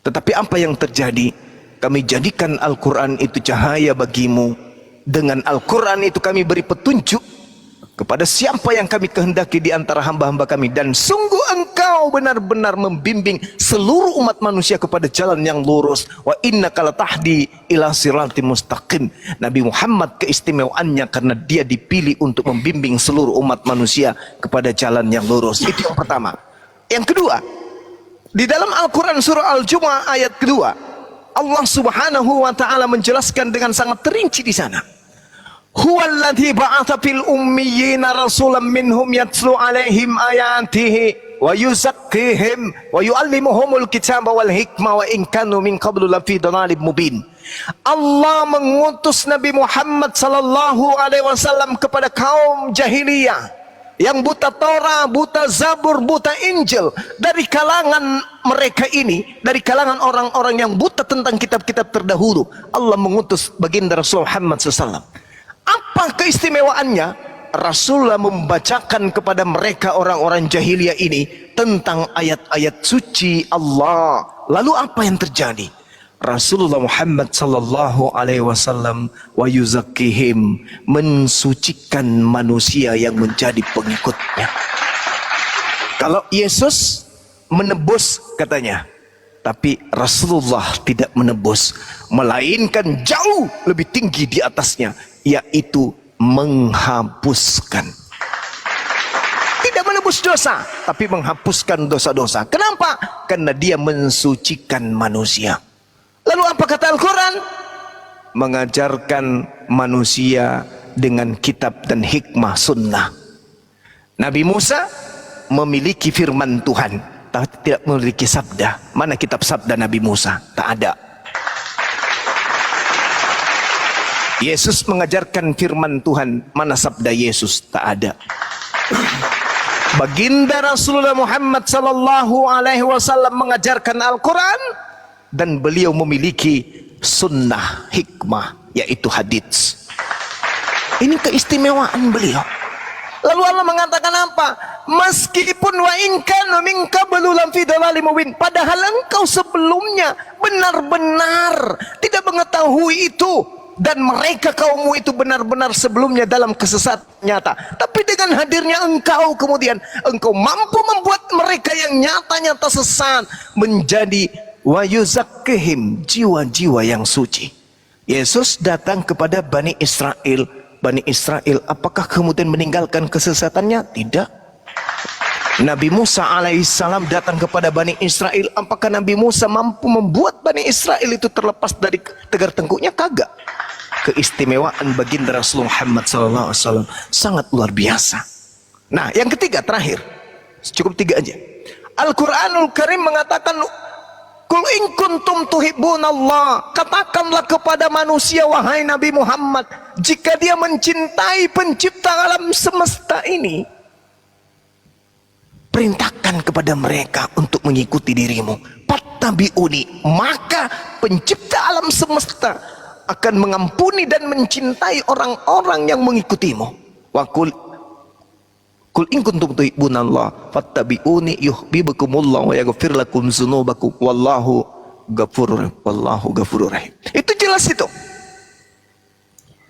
Tetapi apa yang terjadi? Kami jadikan Al-Quran itu cahaya bagimu. Dengan Al-Quran itu kami beri petunjuk kepada siapa yang kami kehendaki di antara hamba-hamba kami. Dan sungguh engkau benar-benar membimbing seluruh umat manusia kepada jalan yang lurus. Wa innaka latahdi ila siratim mustaqim. Nabi Muhammad keistimewaannya karena dia dipilih untuk membimbing seluruh umat manusia kepada jalan yang lurus. Itu yang pertama. Yang kedua, di dalam Al-Quran surah Al-Jumu'ah ayat kedua, Allah subhanahu wa ta'ala menjelaskan dengan sangat terinci di sana. Huwallazi ba'atha fil ummiyina rasulan minhum yatslu alaihim ayatihi wa yuzakkihim wa yuallimuhumul kitaba wal hikmah wa in kanu min qablu lafi dhalalin mubin. Allah mengutus Nabi Muhammad sallallahu alaihi wasallam kepada kaum jahiliyah yang buta Torah, buta Zabur, buta Injil. Dari kalangan mereka ini, dari kalangan orang-orang yang buta tentang kitab-kitab terdahulu, Allah mengutus baginda Rasul Muhammad SAW. Apa keistimewaannya? Rasulullah membacakan kepada mereka orang-orang jahiliyah ini tentang ayat-ayat suci Allah. Lalu apa yang terjadi? Rasulullah Muhammad sallallahu alaihi wasallam wa yuzakkihim, mensucikan manusia yang menjadi pengikutnya. Kalau Yesus menebus katanya, tapi Rasulullah tidak menebus, melainkan jauh lebih tinggi di atasnya, yaitu menghapuskan. Tidak menebus dosa, tapi menghapuskan dosa-dosa. Kenapa? Karena dia mensucikan manusia. Lalu apa kata Al-Quran? Mengajarkan manusia dengan kitab dan hikmah sunnah. Nabi Musa memiliki firman Tuhan, tapi tidak memiliki sabda. Mana kitab sabda Nabi Musa? Tak ada. Yesus mengajarkan firman Tuhan, mana sabda Yesus? Tak ada. Baginda Rasulullah Muhammad sallallahu alaihi wasallam mengajarkan Al-Quran, dan beliau memiliki sunnah hikmah, yaitu hadits. Ini keistimewaan beliau. Lalu Allah mengatakan apa? Meskipun wa in kana min qablu lam fi dhalalin mubin, padahal engkau sebelumnya benar-benar tidak mengetahui itu, dan mereka kaummu itu benar-benar sebelumnya dalam kesesatan nyata. Tapi dengan hadirnya engkau, kemudian engkau mampu membuat mereka yang nyata-nyata sesat menjadi wa yuzakkihim, jiwa-jiwa yang suci. Yesus datang kepada Bani Israel. Bani Israel apakah kemudian meninggalkan kesesatannya? Tidak. Nabi Musa alaihissalam datang kepada Bani Israel. Apakah Nabi Musa mampu membuat Bani Israel itu terlepas dari tegar tengkuknya? Kagak. Keistimewaan baginda Rasul Muhammad SAW sangat luar biasa. Nah, yang ketiga, terakhir, cukup tiga aja. Al-Quranul Karim mengatakan, Qul in kuntum tuhibbunallah, katakanlah kepada manusia, wahai Nabi Muhammad, jika dia mencintai pencipta alam semesta ini, perintahkan kepada mereka untuk mengikuti dirimu. Fattabi'uni, maka pencipta alam semesta akan mengampuni dan mencintai orang-orang yang mengikutimu. Wa qul in kuntum tuhibbunallah fattabi'uni yuhibbukumullah wa yaghfir lakum dzunubakum wallahu ghafurur rahim. Itu jelas itu.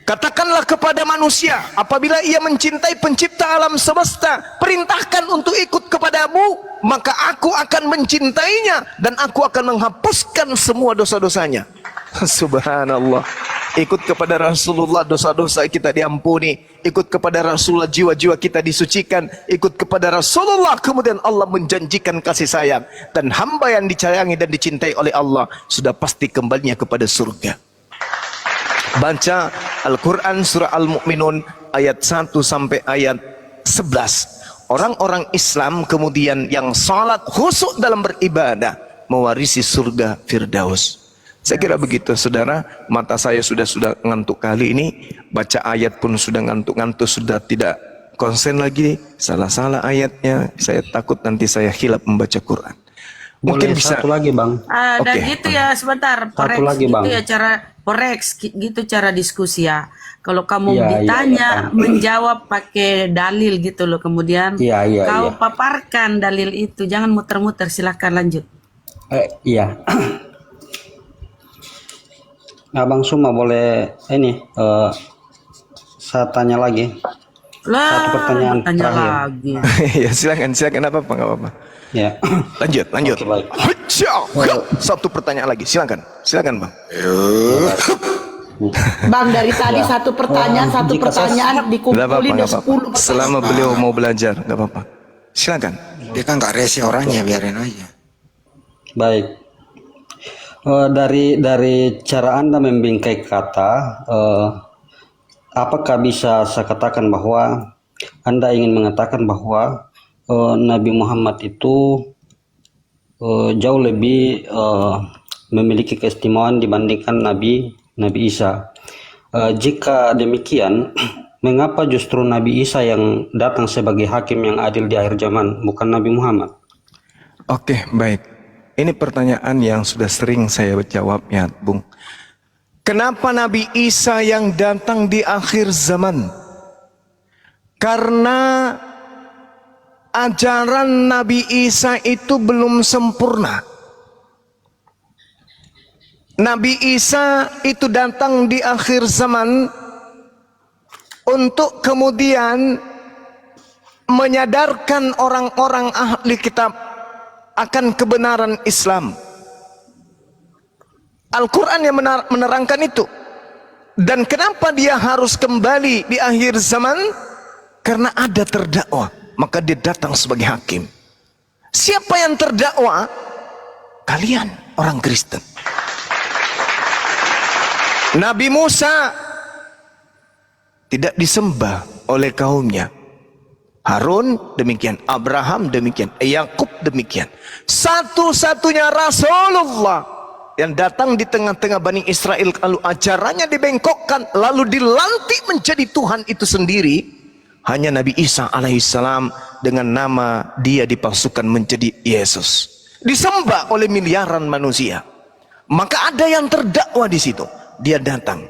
Katakanlah kepada manusia, apabila ia mencintai pencipta alam semesta, perintahkan untuk ikut kepadamu, maka aku akan mencintainya dan aku akan menghapuskan semua dosa-dosanya. Subhanallah. Ikut kepada Rasulullah, dosa-dosa kita diampuni. Ikut kepada Rasulullah, jiwa-jiwa kita disucikan. Ikut kepada Rasulullah, kemudian Allah menjanjikan kasih sayang. Dan hamba yang disayangi dan dicintai oleh Allah sudah pasti kembalinya kepada surga. Baca Al-Quran surah Al-Mu'minun ayat 1 sampai ayat 11. Orang-orang Islam kemudian yang salat khusyuk dalam beribadah mewarisi surga Firdaus. Saya kira begitu, saudara. Mata saya sudah ngantuk kali ini. Baca ayat pun sudah ngantuk-ngantuk, sudah tidak konsen lagi. Salah-salah ayatnya. Saya takut nanti saya hilaf membaca Quran. Mungkin Boleh bisa satu lagi, Bang. Dan gitu ya, sebentar. Satu lagi, gitu Bang. ya cara gitu cara diskusi ya. Kalau kamu Iya, ditanya, iya. menjawab pakai dalil gitu loh. Kemudian Iya, kau iya. paparkan dalil itu. Jangan muter-muter, silahkan lanjut. Iya. Abang Suma boleh ini saya tanya lagi. Satu Lah, pertanyaan bertanya terakhir. lagi. Ya silakan, nggak apa-apa. Ya. Lanjut. Oke, baik. Satu pertanyaan lagi, silakan bang. Bang, dari tadi satu pertanyaan Nggak apa-apa, dikumpulin nggak udah apa-apa. 10 Selama beliau mau belajar, nggak apa-apa. Silakan. Dia kan nggak rese orangnya, biarin aja. Baik. Dari cara Anda membingkai kata, apakah bisa saya katakan bahwa Anda ingin mengatakan bahwa Nabi Muhammad itu jauh lebih memiliki keistimewaan dibandingkan Nabi Isa? Jika demikian, mengapa justru Nabi Isa yang datang sebagai hakim yang adil di akhir zaman, bukan Nabi Muhammad? Oke, baik. Ini pertanyaan yang sudah sering saya jawab ya, Bung. Kenapa Nabi Isa yang datang di akhir zaman? Karena ajaran Nabi Isa itu belum sempurna. Nabi Isa itu datang di akhir zaman untuk kemudian menyadarkan orang-orang ahli kitab akan kebenaran Islam. Al-Quran yang menerangkan itu. Dan kenapa dia harus kembali di akhir zaman? Karena ada terdakwa, maka dia datang sebagai hakim. Siapa yang terdakwa? Kalian orang Kristen. Nabi Musa tidak disembah oleh kaumnya. Harun demikian, Abraham demikian, Yakub demikian. Satu-satunya Rasulullah yang datang di tengah-tengah Bani Israel, lalu ajarannya dibengkokkan, lalu dilantik menjadi Tuhan itu sendiri, hanya Nabi Isa alaihissalam dengan nama dia dipalsukan menjadi Yesus, disembah oleh miliaran manusia. Maka ada yang terdakwa di situ. Dia datang.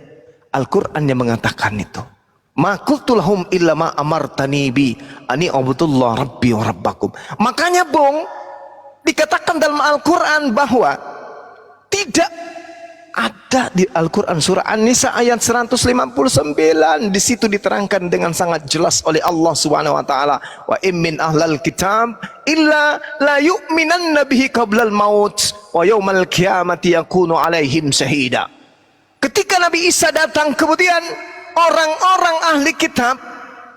Al-Quran yang mengatakan itu. Ma qultu lahum illa ma amartani bi ani abudullah rabbi wa rabbakum. Makanya Bung, dikatakan dalam Al-Quran bahwa tidak ada di Al-Quran surah An-Nisa ayat 159, di situ diterangkan dengan sangat jelas oleh Allah Subhanahu wa taala, wa min ahlal kitab illa la yu'minanna bihi qablal maut wa yaumal qiyamati yakunu alaihim syahida. Ketika Nabi Isa datang, kemudian orang-orang ahli kitab,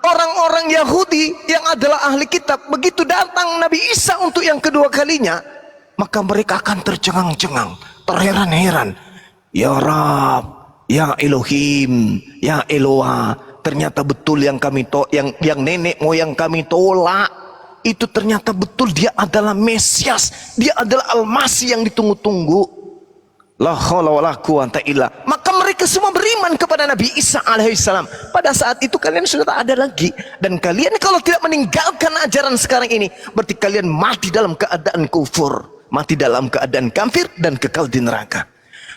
orang-orang Yahudi yang adalah ahli kitab, begitu datang Nabi Isa untuk yang kedua kalinya, maka mereka akan tercengang-cengang, terheran-heran. Ya Rab, ya Elohim, ya Eloah, ternyata betul yang kami yang nenek moyang kami tolak itu ternyata betul, dia adalah Mesias, dia adalah Al-Masih yang ditunggu-tunggu. La haula wala quwata illa. Maka mereka semua beriman kepada Nabi Isa alaihissalam. Pada saat itu kalian sudah tak ada lagi, dan kalian kalau tidak meninggalkan ajaran sekarang ini, berarti kalian mati dalam keadaan kufur, mati dalam keadaan kafir dan kekal di neraka.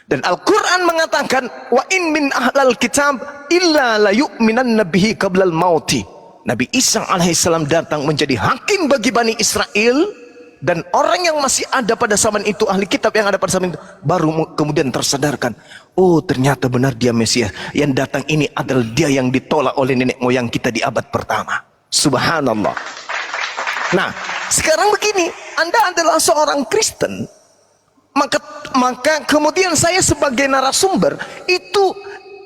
Dan Al-Quran mengatakan, wa in min ahlal kitab illa la yu'minan nabihi qablal mauti. Nabi Isa alaihissalam datang menjadi hakim bagi Bani Israel, dan orang yang masih ada pada zaman itu, ahli kitab yang ada pada zaman itu, baru kemudian tersadarkan, oh ternyata benar dia Mesias. Yang datang ini adalah dia yang ditolak oleh nenek moyang kita di abad pertama. Subhanallah. Nah sekarang begini, Anda adalah seorang Kristen, maka kemudian saya sebagai narasumber itu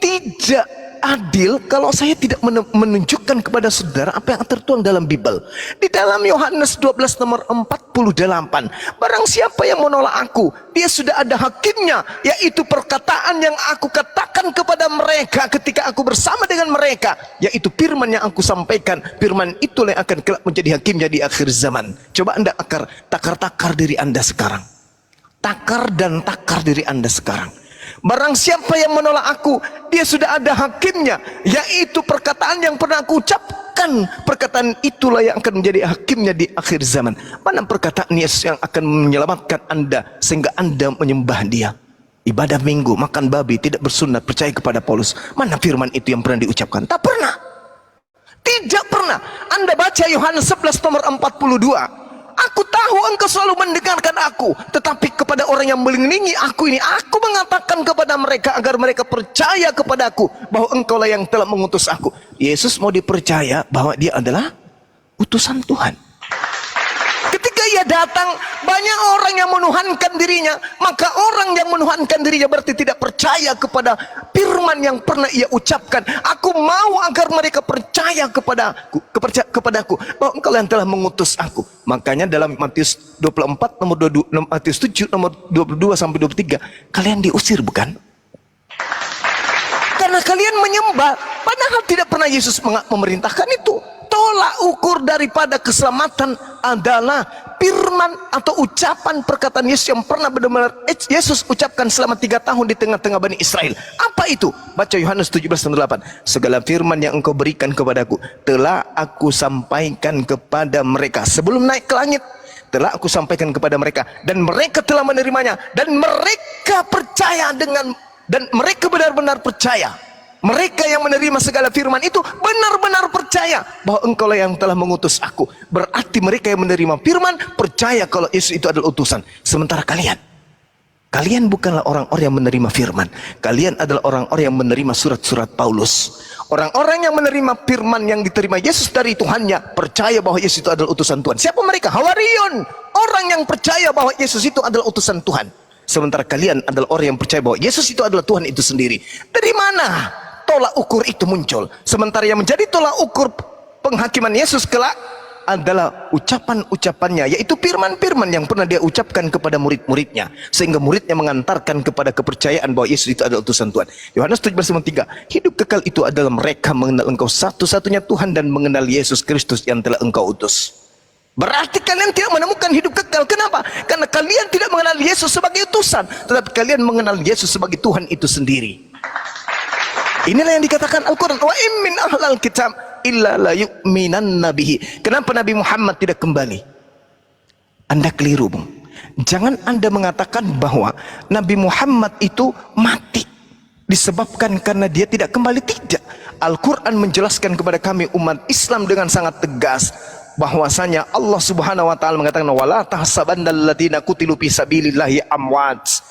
tidak adil kalau saya tidak menunjukkan kepada saudara apa yang tertuang dalam Bible. Di dalam Yohanes 12 nomor 48, barang siapa yang menolak aku, dia sudah ada hakimnya, yaitu perkataan yang aku katakan kepada mereka ketika aku bersama dengan mereka, yaitu firman yang aku sampaikan. Firman itulah yang akan kelak menjadi hakimnya di akhir zaman. Coba Anda takar diri Anda sekarang, takar dan takar diri Anda sekarang. Barang siapa yang menolak aku, dia sudah ada hakimnya, yaitu perkataan yang pernah aku ucapkan. Perkataan itulah yang akan menjadi hakimnya di akhir zaman. Mana perkataan Yesus yang akan menyelamatkan Anda sehingga Anda menyembah dia? Ibadah minggu, makan babi, tidak bersunat, percaya kepada Paulus. Mana firman itu yang pernah diucapkan? Tak pernah. Tidak pernah. Anda baca Yohanes 11 nomor 42. Aku tahu engkau selalu mendengarkan aku, tetapi kepada orang yang melindungi aku ini, aku mengatakan kepada mereka agar mereka percaya kepadaku bahwa engkaulah yang telah mengutus aku. Yesus mau dipercaya bahwa dia adalah utusan Tuhan. Ketika ia datang, banyak orang yang menuhankan dirinya, maka orang yang menuhankan dirinya berarti tidak percaya kepada firman yang pernah ia ucapkan. Aku mau agar mereka percaya kepadaku bahwa engkau yang telah mengutus aku. Makanya dalam Matius 24 nomor 22, Matius 7 nomor 22 sampai 23, kalian diusir bukan? Karena kalian menyembah, padahal tidak pernah Yesus memerintahkan itu. Tolak ukur daripada keselamatan adalah firman atau ucapan perkataan Yesus yang pernah benar-benar Yesus ucapkan selama 3 tahun di tengah-tengah Bani Israel. Apa itu? Baca Yohanes 17:8. Segala firman yang engkau berikan kepadaku telah aku sampaikan kepada mereka sebelum naik ke langit. Telah aku sampaikan kepada mereka dan mereka telah menerimanya dan mereka percaya dan mereka benar-benar percaya. Mereka yang menerima segala firman itu benar-benar percaya bahwa engkaulah yang telah mengutus aku. Berarti mereka yang menerima firman percaya kalau Yesus itu adalah utusan. Sementara kalian bukanlah orang-orang yang menerima firman. Kalian adalah orang-orang yang menerima surat-surat Paulus. Orang-orang yang menerima firman yang diterima Yesus dari Tuhannya percaya bahwa Yesus itu adalah utusan Tuhan. Siapa mereka? Hawarion. Orang yang percaya bahwa Yesus itu adalah utusan Tuhan. Sementara kalian adalah orang yang percaya bahwa Yesus itu adalah Tuhan itu sendiri. Dari mana tolak ukur itu muncul? Sementara yang menjadi tolak ukur penghakiman Yesus kelak adalah ucapan-ucapannya, yaitu firman-firman yang pernah dia ucapkan kepada murid-muridnya, sehingga muridnya mengantarkan kepada kepercayaan bahwa Yesus itu adalah utusan Tuhan. Yohanes 17:3, hidup kekal itu adalah mereka mengenal engkau satu-satunya Tuhan dan mengenal Yesus Kristus yang telah engkau utus. Berarti kalian tidak menemukan hidup kekal. Kenapa? Karena kalian tidak mengenal Yesus sebagai utusan, tetapi kalian mengenal Yesus sebagai Tuhan itu sendiri. Inilah yang dikatakan Al-Quran, wa in min ahlal kitab illa la yu'minanna bihi. Kenapa Nabi Muhammad tidak kembali? Anda keliru, Bung. Jangan Anda mengatakan bahwa Nabi Muhammad itu mati disebabkan karena dia tidak kembali. Tidak. Al-Quran menjelaskan kepada kami umat Islam dengan sangat tegas bahwasanya Allah Subhanahu wa taala mengatakan wala tahsabannal ladzina qutilu fi sabilillahi amwat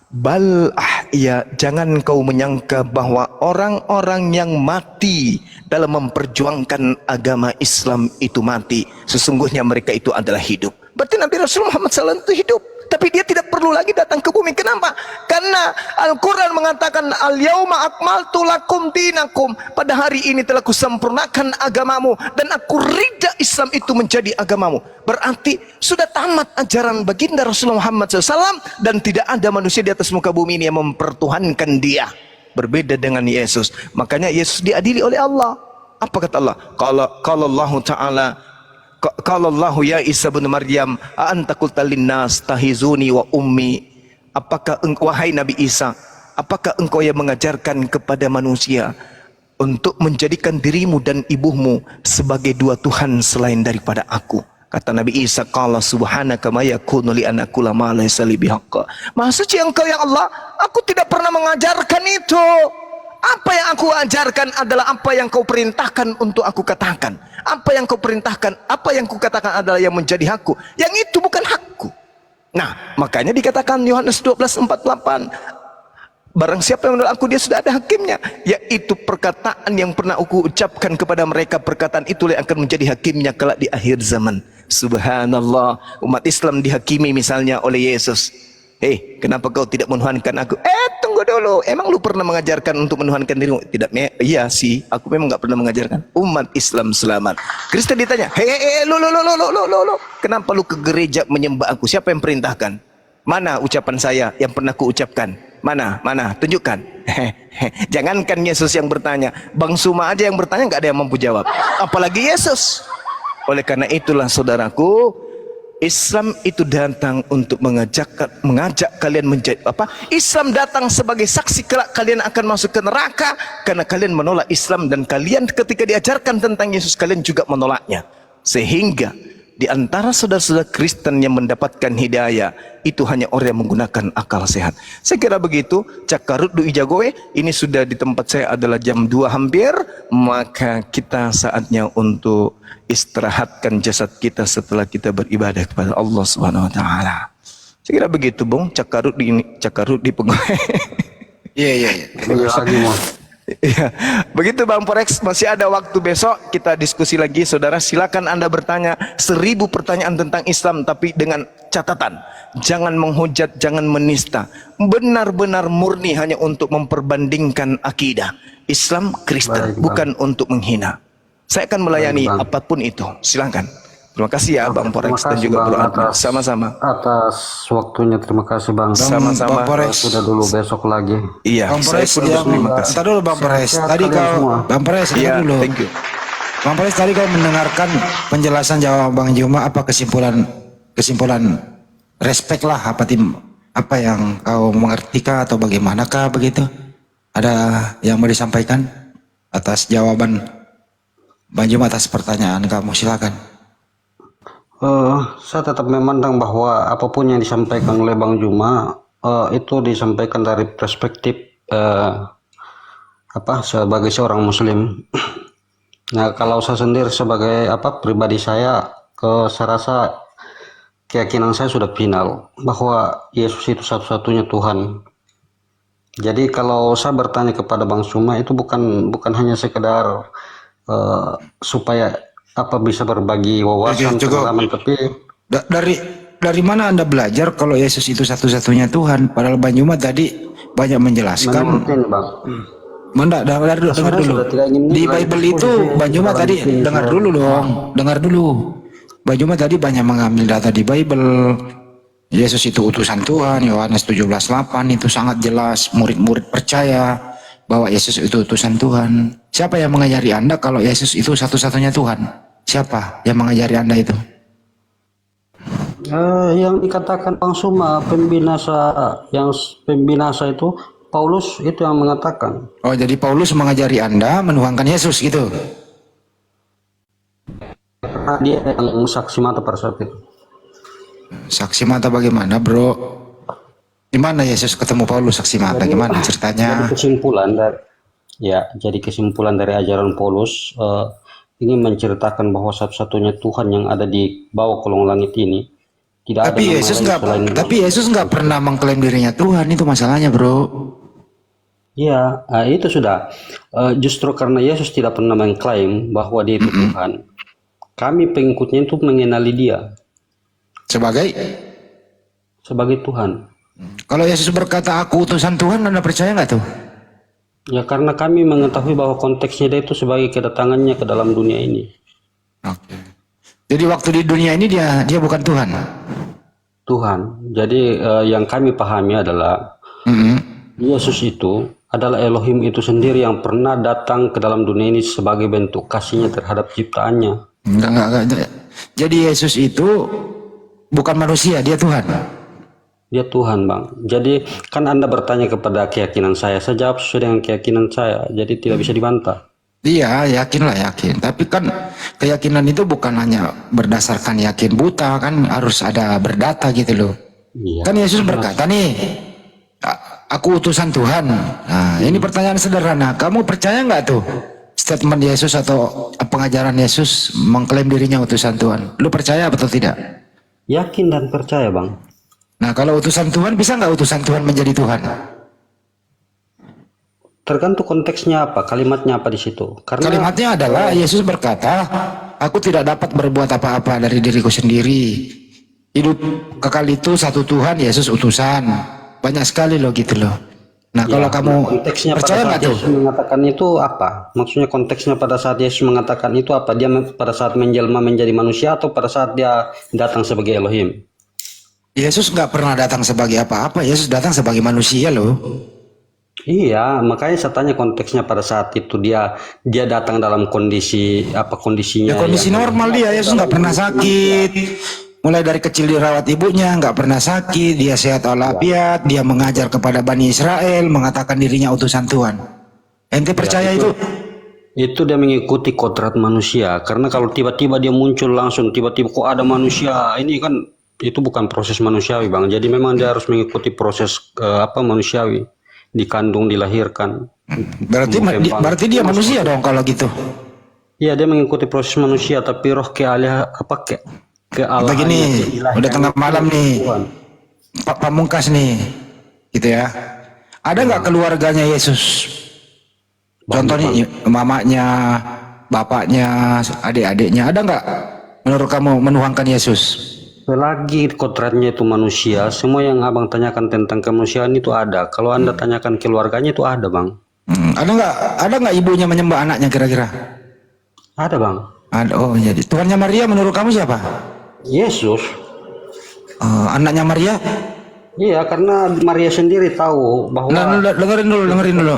bal ahya. Jangan kau menyangka bahwa orang-orang yang mati dalam memperjuangkan agama Islam itu mati. Sesungguhnya mereka itu adalah hidup. Berarti Nabi Rasul Muhammad SAW itu hidup, tapi dia tidak perlu lagi datang ke bumi. Kenapa? Karena Al-Quran mengatakan al-yauma akmaltu lakum dinakum, pada hari ini telah kusempurnakan agamamu dan aku ridha Islam itu menjadi agamamu. Berarti sudah tamat ajaran baginda Rasulullah Muhammad SAW dan tidak ada manusia di atas muka bumi ini yang mempertuhankan dia. Berbeda dengan Yesus. Makanya Yesus diadili oleh Allah. Apa kata Allah? Kalau Allah Ta'ala, kalau Allah ya Isa bin Maryam, anta qulta linnas tahizuni wa ummi. Apakah engkau, wahai Nabi Isa, apakah engkau yang mengajarkan kepada manusia untuk menjadikan dirimu dan ibumu sebagai dua Tuhan selain daripada aku? Kata Nabi Isa, qala subhanaka ma yakunu li an aqula ma laysa li bihaqq. Maha suci engkau ya Allah, aku tidak pernah mengajarkan itu. Apa yang aku ajarkan adalah apa yang kau perintahkan untuk aku katakan. Apa yang kau perintahkan, apa yang ku katakan adalah yang menjadi hakku. Yang itu bukan hakku. Nah, makanya dikatakan Yohanes 12:48, barang siapa yang menolak aku, dia sudah ada hakimnya, yaitu perkataan yang pernah aku ucapkan kepada mereka. Perkataan itulah yang akan menjadi hakimnya kelak di akhir zaman. Subhanallah, umat Islam dihakimi misalnya oleh Yesus. Kenapa kau tidak menuhankan aku? Tunggu dulu, emang lu pernah mengajarkan untuk menuhankan dirimu? Tidak, iya sih, aku memang nggak pernah mengajarkan. Umat Islam selamat. Kristen ditanya, lu, kenapa lu ke gereja menyembah aku? Siapa yang perintahkan? Mana ucapan saya yang pernah ku ucapkan? Mana, tunjukkan. Jangankan Yesus yang bertanya, Bang Suma aja yang bertanya nggak ada yang mampu jawab, apalagi Yesus. Oleh karena itulah saudaraku, Islam itu datang untuk mengajak kalian menjadi apa? Islam datang sebagai saksi kelak kalian akan masuk ke neraka karena kalian menolak Islam, dan kalian ketika diajarkan tentang Yesus kalian juga menolaknya. Sehingga di antara saudara-saudara Kristen yang mendapatkan hidayah itu hanya orang yang menggunakan akal sehat. Saya kira begitu. Cakarut du Ijagoe, ini sudah di tempat saya adalah jam 2 hampir, maka kita saatnya untuk istirahatkan jasad kita setelah kita beribadah kepada Allah Subhanahu wa taala. Saya kira begitu, Bung. Cakarut di pegawai. Iya. Iya, begitu Bang Forex. Masih ada waktu besok kita diskusi lagi, saudara. Silakan Anda bertanya 1000 pertanyaan tentang Islam, tapi dengan catatan jangan menghujat, jangan menista. Benar-benar murni hanya untuk memperbandingkan akidah Islam Kristen, bukan untuk menghina. Saya akan melayani apapun itu. Silakan. Terima kasih ya Bang Forex dan juga Bro Adnan. Sama-sama. Atas waktunya, terima kasih Bang. Sama-sama. Bang Forex. Sudah dulu, besok lagi. Iya, Bang saya Pres pun yang berterima kasih. entar dulu Bang Pres. Sehat Tadi kalian kau semua. Bang Pres Iya, dulu. thank you. Bang Pres tadi kau mendengarkan penjelasan jawab Bang Juma, apa kesimpulan respect lah apa yang kau mengertikah atau bagaimanakah begitu? Ada yang mau disampaikan atas jawaban Bang Juma atas pertanyaan kamu, silakan. Saya tetap memandang bahwa apapun yang disampaikan oleh Bang Juma itu disampaikan dari perspektif sebagai seorang Muslim. Nah, kalau saya sendiri sebagai pribadi saya rasa keyakinan saya sudah final bahwa Yesus itu satu-satunya Tuhan. Jadi kalau saya bertanya kepada Bang Juma itu bukan hanya sekedar supaya bisa berbagi wawasan pengalaman, tapi dari mana Anda belajar kalau Yesus itu satu-satunya Tuhan? Padahal Bang Juma tadi banyak menjelaskan. menurut ini Bang. Dengar dulu. sudah tidak ingin Di lagi Bible diskusi itu Bang Juma dalam tadi sini, dengar saya- dulu dong. Dengar dulu. Bang Juma tadi banyak mengambil data di Bible. Yesus itu utusan Tuhan, Yohanes 17:8 itu sangat jelas, murid-murid percaya bahwa Yesus itu utusan Tuhan. Siapa yang mengajari Anda kalau Yesus itu satu-satunya Tuhan? Siapa yang mengajari Anda itu? Yang dikatakan Bang Suma pembinasa itu Paulus itu yang mengatakan. Oh, jadi Paulus mengajari Anda menuhankan Yesus gitu. Karena dia yang saksi mata pada saat itu. Saksi mata bagaimana, Bro? Di mana Yesus ketemu Paulus saksi mata? Gimana ceritanya? Jadi kesimpulan dari ajaran Paulus ingin menceritakan bahwa satu-satunya Tuhan yang ada di bawah kolong langit ini tidak ada Tapi nama Yesus lain nggak, selain. tapi Yesus nggak pernah mengklaim dirinya Tuhan, itu masalahnya, Bro. Iya, itu sudah. Justru karena Yesus tidak pernah mengklaim bahwa dia itu Tuhan, kami pengikutnya itu mengenali dia sebagai Tuhan. Kalau Yesus berkata aku utusan Tuhan, Anda percaya nggak tuh? Ya karena kami mengetahui bahwa konteksnya dia itu sebagai kedatangannya ke dalam dunia ini. Oke. Jadi waktu di dunia ini dia bukan Tuhan. Tuhan. Jadi yang kami pahami adalah Yesus itu adalah Elohim itu sendiri yang pernah datang ke dalam dunia ini sebagai bentuk kasihnya terhadap ciptaannya. Enggak. Jadi Yesus itu bukan manusia, dia Tuhan. Dia Tuhan, Bang. Jadi kan Anda bertanya kepada keyakinan saya jawab sesuai dengan keyakinan saya. Jadi tidak bisa dibantah. Iya, yakin. Tapi kan keyakinan itu bukan hanya berdasarkan yakin buta, kan harus ada berdata gitu loh. Iya. Kan Yesus berkata nih, aku utusan Tuhan. Nah, ini pertanyaan sederhana. Kamu percaya nggak tuh statement Yesus atau pengajaran Yesus mengklaim dirinya utusan Tuhan? Lu percaya atau tidak? Yakin dan percaya, Bang. Nah, kalau utusan Tuhan, bisa nggak utusan Tuhan menjadi Tuhan? Tergantung konteksnya apa, kalimatnya apa di situ. Karena Kalimatnya adalah Yesus berkata, aku tidak dapat berbuat apa-apa dari diriku sendiri. Hidup kekal itu satu Tuhan, Yesus utusan. Banyak sekali loh gitu loh. Nah, kalau kamu konteksnya pada percaya saat nggak tuh? Yesus mengatakan itu apa? Maksudnya konteksnya pada saat Yesus mengatakan itu apa? Dia pada saat menjelma menjadi manusia atau pada saat dia datang sebagai Elohim? Yesus nggak pernah datang sebagai apa-apa. Yesus datang sebagai manusia loh. Iya, makanya saya tanya konteksnya pada saat itu dia datang dalam kondisi apa kondisinya? Ya kondisi normal dia. Yesus nggak pernah sakit. Mulai dari kecil dirawat ibunya, nggak pernah sakit. Dia sehat walafiat. Dia mengajar kepada Bani Israel, mengatakan dirinya utusan Tuhan. Ente percaya itu? Itu dia mengikuti kodrat manusia. Karena kalau tiba-tiba dia muncul langsung, tiba-tiba kok ada manusia, ini kan itu bukan proses manusiawi, Bang. Jadi memang dia harus mengikuti proses manusiawi, dikandung, dilahirkan. Berarti dia manusia dong kalau gitu. Iya, dia mengikuti proses manusia, tapi roh kealahannya, Begini, keilahian udah tengah malam nih, Tuhan. Pak Pamungkas nih, gitu ya. Ada nggak keluarganya Yesus? Contohnya mamanya, bapaknya, adik-adiknya, ada nggak menurut kamu menuhankan Yesus? Selagi kodratnya itu manusia, semua yang abang tanyakan tentang kemanusiaan itu ada. Kalau anda tanyakan keluarganya itu ada, Bang. Ada nggak ibunya menyembah anaknya kira-kira? Ada, Bang. Ada. Oh, jadi Tuhannya Maria menurut kamu siapa? Yesus. Anaknya Maria? Iya, karena Maria sendiri tahu bahwa Nah, dengerin dulu.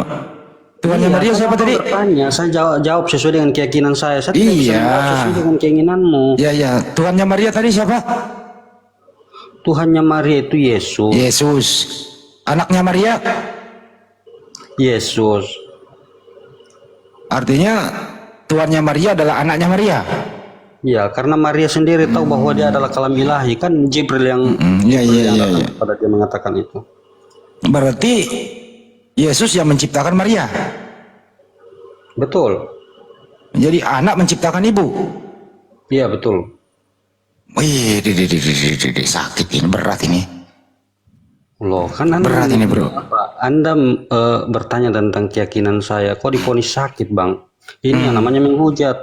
Tuhannya Maria siapa tadi? bertanya, saya jawab sesuai dengan keyakinan saya. Saya tidak bisa Iya. menjawab sesuai dengan keinginanmu. Ya. Tuhannya Maria tadi siapa? Tuhannya Maria itu Yesus. Yesus. Anaknya Maria? Yesus. Artinya Tuhannya Maria adalah anaknya Maria. Ya, karena Maria sendiri tahu bahwa dia adalah kalam ilahi. Kan Jibril yang datang kepada dia mengatakan itu. Berarti Yesus yang menciptakan Maria. Betul. Jadi anak menciptakan ibu. Iya, betul. Wih, sakit ini, berat ini. Loh, kan Anda Berat ini, bro. Anda bertanya tentang keyakinan saya, kok divonis sakit, Bang? Ini yang namanya menghujat.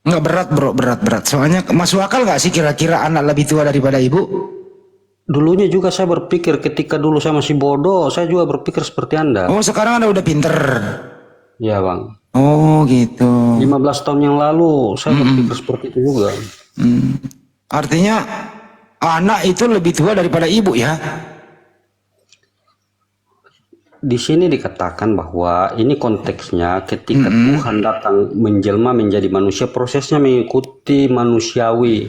Enggak berat, bro, berat. Soalnya masuk akal nggak sih kira-kira anak lebih tua daripada ibu? Dulunya juga saya berpikir ketika dulu saya masih bodoh, saya juga berpikir seperti Anda. Oh, sekarang Anda udah pinter. Ya, Bang. Oh, gitu. 15 tahun yang lalu saya berpikir seperti itu juga. Artinya anak itu lebih tua daripada ibu ya? Di sini dikatakan bahwa ini konteksnya ketika Tuhan datang menjelma menjadi manusia, prosesnya mengikuti manusiawi.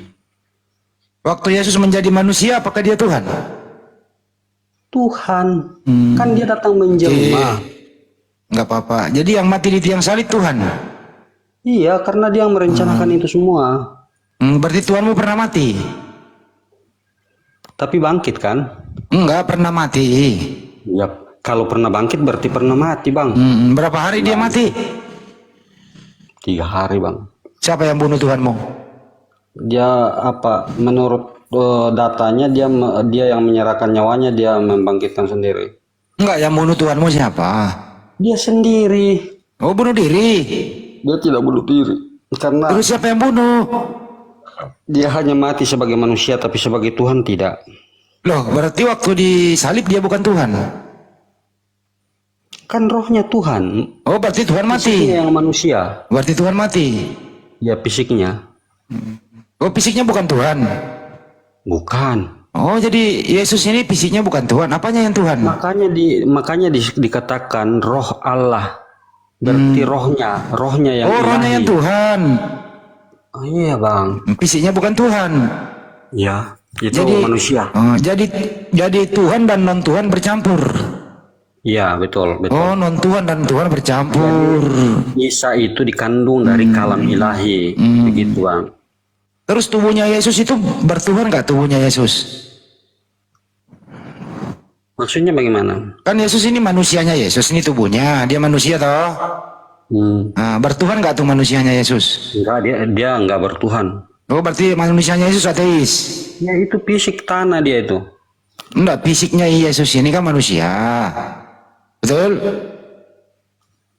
Waktu Yesus menjadi manusia, apakah dia Tuhan? Tuhan, kan dia datang menjelma. Nggak apa-apa. Jadi yang mati di tiang salib Tuhan. Iya, karena dia yang merencanakan itu semua. Berarti Tuhanmu pernah mati? Tapi bangkit kan? Enggak pernah mati. Ya, kalau pernah bangkit berarti pernah mati, Bang. Berapa hari dia mati? 3 hari, Bang. Siapa yang bunuh Tuhanmu? Dia menurut datanya dia yang menyerahkan nyawanya, dia membangkitkan sendiri. Enggak, yang bunuh Tuhanmu siapa? Dia sendiri. Oh, bunuh diri. Dia tidak bunuh diri. Karena Terus siapa yang bunuh? dia hanya mati sebagai manusia, tapi sebagai Tuhan tidak. Loh, berarti waktu disalib dia bukan Tuhan. Kan rohnya Tuhan. Oh, berarti Tuhan mati. Fisiknya yang manusia. Berarti Tuhan mati. Ya, fisiknya. Oh, fisiknya bukan Tuhan. Bukan. Oh, jadi Yesus ini fisiknya bukan Tuhan. Apanya yang Tuhan? Makanya dikatakan roh Allah. Berarti rohnya yang Oh, rohnya ilahi. yang Tuhan. Oh, iya, Bang. Fisiknya bukan Tuhan. Ya, itu Jadi- manusia. Oh, jadi Tuhan dan non Tuhan bercampur. Iya, betul. Oh, non Tuhan dan Tuhan bercampur. Isa itu dikandung dari kalam ilahi. Begitu, Bang. Terus tubuhnya Yesus itu bertuhan nggak tubuhnya Yesus? Maksudnya bagaimana? Kan Yesus ini manusianya Yesus, ini tubuhnya. Dia manusia toh. Nah, bertuhan nggak tuh manusianya Yesus? Enggak, dia enggak bertuhan. Oh, berarti manusianya Yesus ateis. Ya, itu fisik tanah dia itu. Enggak, fisiknya Yesus ini kan manusia. Betul?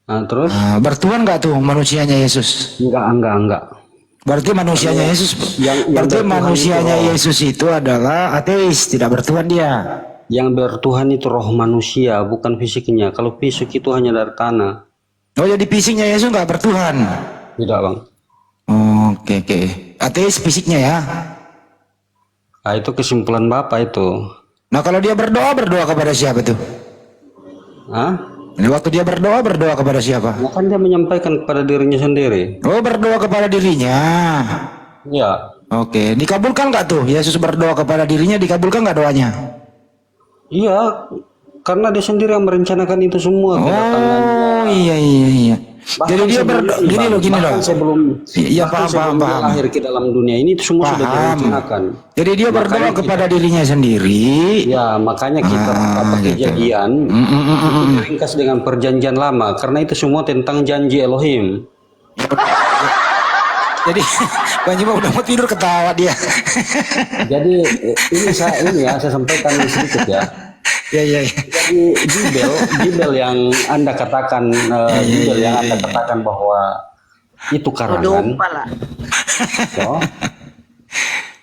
Nah, terus? Bertuhan nggak tuh manusianya Yesus? Enggak. Berarti manusianya Yesus, yang berarti bertuhan manusianya itu Yesus itu adalah ateis, tidak bertuhan dia. Yang bertuhan itu roh manusia, bukan fisiknya. Kalau fisik itu hanya dari tanah. Oh, jadi fisiknya Yesus nggak bertuhan? Tidak, Bang. Oke. Ateis fisiknya ya. Nah, itu kesimpulan Bapak itu. Nah, kalau dia berdoa kepada siapa tuh? Hah? Ini waktu dia berdoa kepada siapa? Nah, kan dia menyampaikan kepada dirinya sendiri. Oh, berdoa kepada dirinya. Ya. Oke, dikabulkan nggak tuh? Yesus berdoa kepada dirinya, dikabulkan nggak doanya? Iya, karena dia sendiri yang merencanakan itu semua. Oh, iya. Jadi dia gini loh. Sebelum Iya, bahkan paham. dia lahir ke dalam dunia ini itu semua sudah direncanakan. Jadi dia berdoa Makanya kepada dirinya sendiri. Ya, makanya kita apa gitu. kejadian itu diringkas dengan perjanjian lama karena itu semua tentang janji Elohim. Jadi Bang Juma udah mau tidur ketawa dia. Jadi saya sampaikan sedikit ya. Iya. Jadi Bibel yang Anda katakan Anda katakan bahwa itu karangan. Dompa lah. Ya.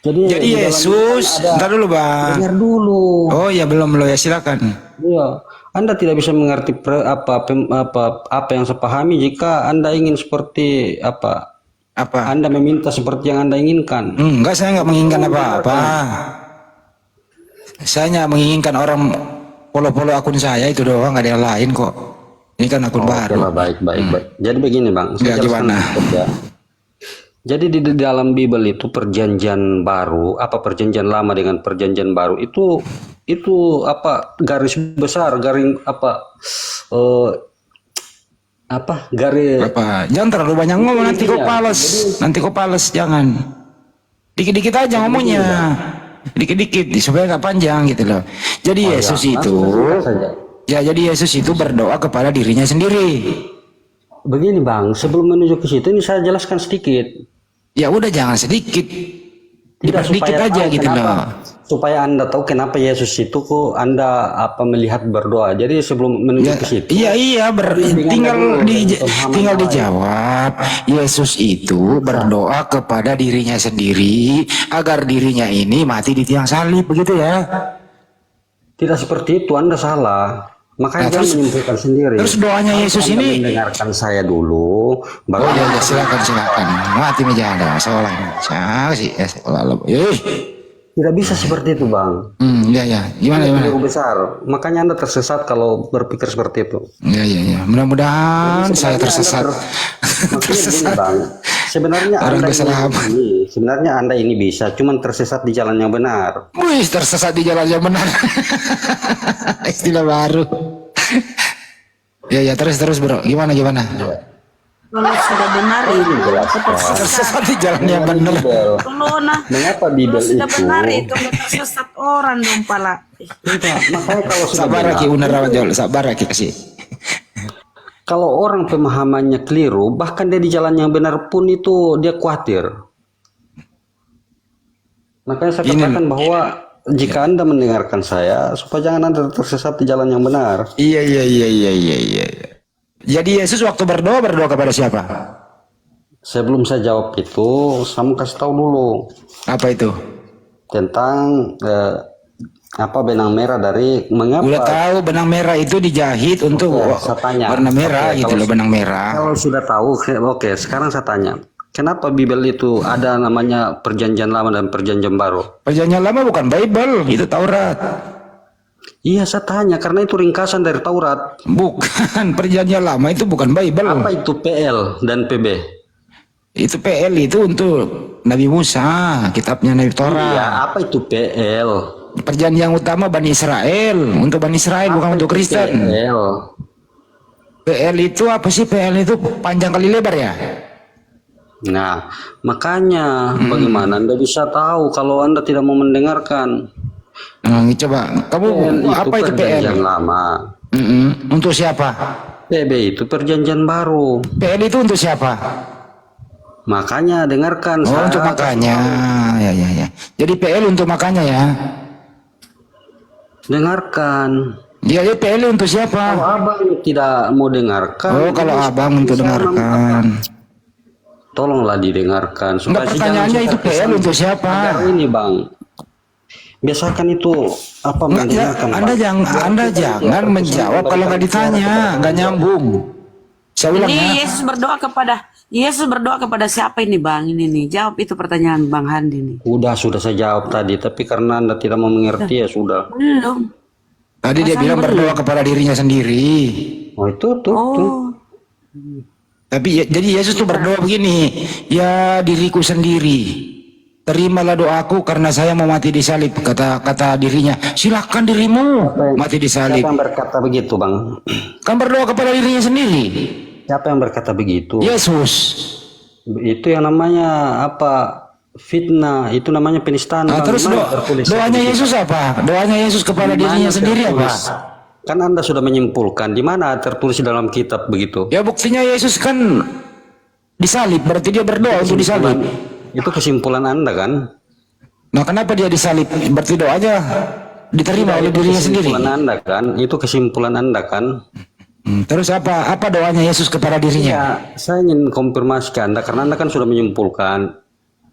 Jadi di dalam Yesus, ada- ntar dulu Bang. dengar dulu. Oh ya belum ya, silakan. Iya, Anda tidak bisa mengerti apa yang saya pahami jika Anda ingin seperti apa? Apa? Anda meminta seperti yang Anda inginkan. Enggak, saya nggak menginginkan apa-apa. Saya hanya menginginkan orang follow akun saya itu doang, nggak ada yang lain kok. Ini kan akun Oke baru. lah, baik. Jadi begini Bang, Ya, saya jelaskan gimana? sedikit ya. Jadi di dalam Bible itu perjanjian baru, perjanjian lama dengan perjanjian baru itu garis besar, garis Apa? Jangan terlalu banyak ngomong, nanti kau pales. Nanti kau pales, jangan. Dikit-dikit aja ngomongnya. Dikit-dikit supaya nggak panjang gitu loh. Jadi Yesus itu, saja. ya jadi Yesus itu berdoa kepada dirinya sendiri. Begini Bang, sebelum menuju ke situ ini saya jelaskan sedikit. Ya udah jangan sedikit. Dikit supaya aja tahu gitu kenapa, loh. supaya Anda tahu kenapa Yesus itu kok Anda melihat berdoa. Jadi sebelum menuju ke situ. Iya, tinggal dijawab. Yesus itu berdoa kepada dirinya sendiri agar dirinya ini mati di tiang salib, begitu ya. Tidak seperti itu, Anda salah. Makanya Nah, jangan menyimpulkan sendiri. Terus doanya Yesus Anda ini, mendengarkan saya dulu. oh ya, silakan. Mati meja ada, soalnya saya sih, Tidak bisa seperti itu, Bang. ya, gimana? Keliru besar. Makanya Anda tersesat kalau berpikir seperti itu. Ya. Mudah-mudahan saya tersesat. Maksudnya gini, Bang. Sebenarnya Anda ini bisa, cuman tersesat di jalan yang benar. Wih, tersesat di jalan yang benar. Istilah baru. Ya, terus bro. Gimana? Kalau sudah benar itu tersesat. Tersesat di jalan yang benar. Kalau Mengapa Bibel kalau sudah itu? benar itu nggak tersesat orang dong pala. Tidak, makanya kalau sudah Sabar benar, lagi, Unarawat Jol. Sabar lagi kasih. kalau orang pemahamannya keliru, bahkan dia di jalan yang benar pun itu dia khawatir. Makanya saya katakan bahwa jika Anda mendengarkan saya, supaya jangan Anda tersesat di jalan yang benar. Iya. Jadi Yesus waktu berdoa kepada siapa? Sebelum saya jawab itu, saya mau kasih tahu dulu Apa itu? tentang benang merah dari Udah mengapa. tahu benang merah itu dijahit untuk Saya tanya. warna merah Oke, gitu loh, benang merah. Kalau sudah tahu, oke, sekarang saya tanya. Kenapa Bibel itu ada namanya perjanjian lama dan perjanjian baru? Perjanjian lama bukan Bible, itu Taurat. Iya, saya tanya karena itu ringkasan dari Taurat. Bukan, perjanjian lama itu bukan Bible. Apa itu PL dan PB? Itu PL itu untuk Nabi Musa, kitabnya Nabi Iya, Torah. apa itu PL? Perjanjian utama Bani Israel, untuk Bani Israel bukan untuk Kristen. PL. PL itu apa sih? PL itu panjang kali lebar ya? Nah, makanya bagaimana Anda bisa tahu kalau Anda tidak mau mendengarkan? Nah, coba kamu apa itu PL? Perjanjian lama. Untuk siapa? PB itu perjanjian baru. PL itu untuk siapa? Makanya dengarkan. Oh, untuk makanya. Ya. Jadi PL untuk makanya ya. Dengarkan. Dia PL untuk siapa? Kalau abang tidak mau dengarkan. Oh, kalau abang untuk dengarkan. Tolonglah didengarkan. Enggak, pertanyaannya itu PL untuk siapa? Ini bang. Biasakan itu apa mendengarkan. Anda jangan menjawab kalau nggak ditanya, nggak nyambung. Saya ulang ya. Ini Yesus berdoa kepada siapa ini Bang? Ini nih, jawab itu pertanyaan Bang Handi nih. Sudah saya jawab tadi, tapi karena Anda tidak mau mengerti ya sudah. Belum. Tadi dia bilang berdoa kepada dirinya sendiri. Oh itu tuh. Tapi jadi Yesus tuh berdoa begini, ya diriku sendiri, terimalah doaku karena saya mau mati di salib. Kata dirinya, silakan dirimu mati di salib. Siapa yang berkata begitu bang? Kan berdoa kepada dirinya sendiri. Siapa yang berkata begitu? Yesus. Itu yang namanya apa? Fitnah. Itu namanya penistaan. Nah, Bang. terus Di mana tertulis doanya seperti itu? Yesus apa? Doanya Yesus kepada Di mana dirinya sendiri apa? tertulis? Kan Anda sudah menyimpulkan. Di mana tertulis dalam kitab begitu? Ya buktinya Yesus kan disalib, berarti dia berdoa untuk disalib. Itu kesimpulan Anda kan? Nah, kenapa dia disalib? Berarti doanya diterima oleh Itu dirinya sendiri. kesimpulan Anda kan? Itu kesimpulan Anda kan? Terus apa doanya Yesus kepada dirinya? Ya, saya ingin konfirmasi ke Anda karena Anda kan sudah menyimpulkan.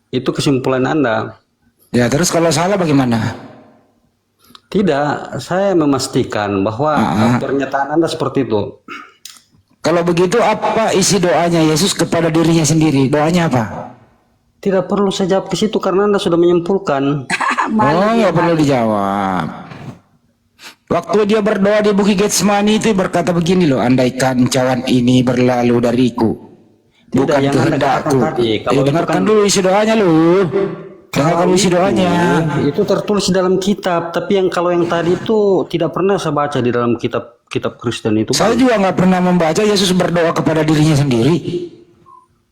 Itu kesimpulan Anda. Ya, terus kalau salah bagaimana? Tidak, saya memastikan bahwa pernyataan Anda seperti itu. Kalau begitu apa isi doanya Yesus kepada dirinya sendiri? Doanya apa? Tidak perlu saya jawab ke situ karena Anda sudah menyimpulkan. Oh, nggak perlu dijawab. Waktu dia berdoa di Bukit Getsemani itu berkata begini loh, andaikan cawan ini berlalu dariku, bukan yang Anda kehendakku. katakan tadi, kalau itu Dengarkan kan- dulu isi doanya loh. Dengarkan isi doanya. Itu tertulis di dalam kitab, tapi kalau yang tadi itu tidak pernah saya baca di dalam kitab Kristen itu. Saya Bang. juga nggak pernah membaca Yesus berdoa kepada dirinya sendiri.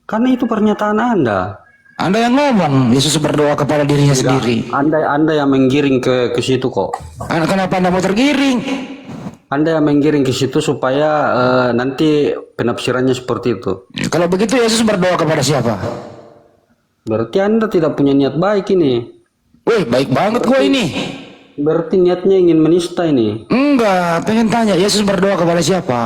Karena itu pernyataan Anda. Anda yang ngomong Yesus berdoa kepada dirinya sendiri. Anda yang menggiring ke situ kok. Kenapa Anda mau tergiring? Anda yang menggiring ke situ supaya nanti penafsirannya seperti itu. Kalau begitu Yesus berdoa kepada siapa? Berarti Anda tidak punya niat baik ini. Wih, baik banget gua ini. Berarti niatnya ingin menista ini. Enggak, pengen tanya Yesus berdoa kepada siapa?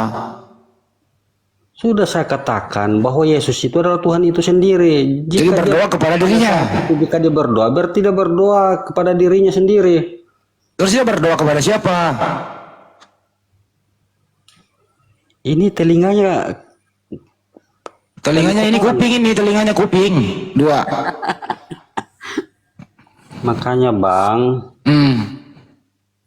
Sudah saya katakan bahwa Yesus itu adalah Tuhan itu sendiri. Jadi berdoa kepada dirinya. Jika dia berdoa, berarti dia berdoa kepada dirinya sendiri. Terus dia berdoa kepada siapa? Ini telinganya. Telinganya ini kuping ini, telinganya kuping. Dua. Makanya Bang,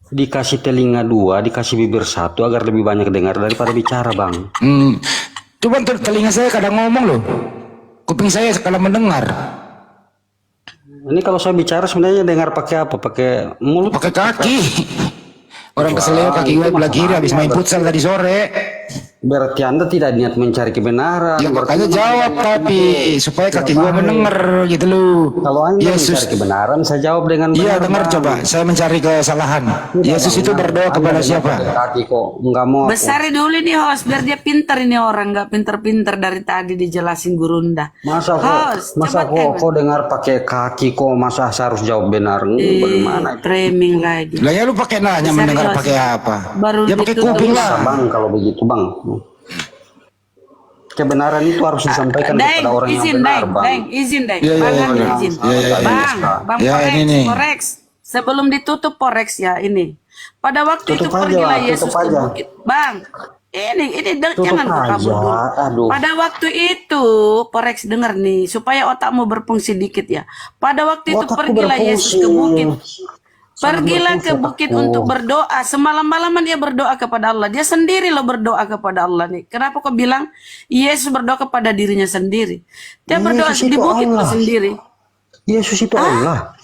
dikasih telinga dua, dikasih bibir satu agar lebih banyak dengar daripada bicara Bang. Coba telinga saya kadang ngomong loh. Kuping saya kadang mendengar. Ini kalau saya bicara sebenarnya dengar pakai apa? Pakai mulut? Pakai kaki. Orang keseleo kaki gue belah kiri habis main futsal tadi sore. Berarti Anda tidak niat mencari kebenaran. Ya makanya jawab tapi supaya kaki gua mendengar gitu loh. Kalau Anda mencari kebenaran, saya jawab dengan Iya benar. dengar Bang. coba. Saya mencari kesalahan. Yesus itu berdoa kepada siapa? Kaki kok nggak mau. Besari dulu nih host, biar dia pintar ini orang, nggak pinter-pinter dari tadi dijelasin Gurunda. Masa Host, kok kok dengar pakai kaki kok masa saya harus jawab benar? Bagaimana? Framing lagi. Lah ya lu pakai nanya Besari, mendengar host. pakai apa? Baru Ya pakai ditutup. kuping Bisa, lah. Bang kalau begitu Bang. Kebenaran itu harus disampaikan kepada orang yang benar, Bang. Izin, Deng. Iya, iya, Bang, iya, izin. iya, iya, Bang, Ya, Forex, ini nih. Forex. Sebelum ditutup Forex ya ini. Pada waktu Tutup itu aja, pergilah tutup Yesus ke aja. bukit. Bang, ini Tutup jangan kau kabur aja, dulu. aduh. Pada waktu itu, Forex dengar nih, supaya otakmu berfungsi dikit ya. Pada waktu itu Otakku pergilah Yesus ke bukit. Pergilah ke berfungsi bukit otakku. untuk berdoa. Semalam-malaman dia berdoa kepada Allah. Dia sendiri loh berdoa kepada Allah nih. Kenapa kau bilang Yesus berdoa kepada dirinya sendiri? Dia berdoa Yesus di itu bukit loh Allah. sendiri. Yesus itu Allah.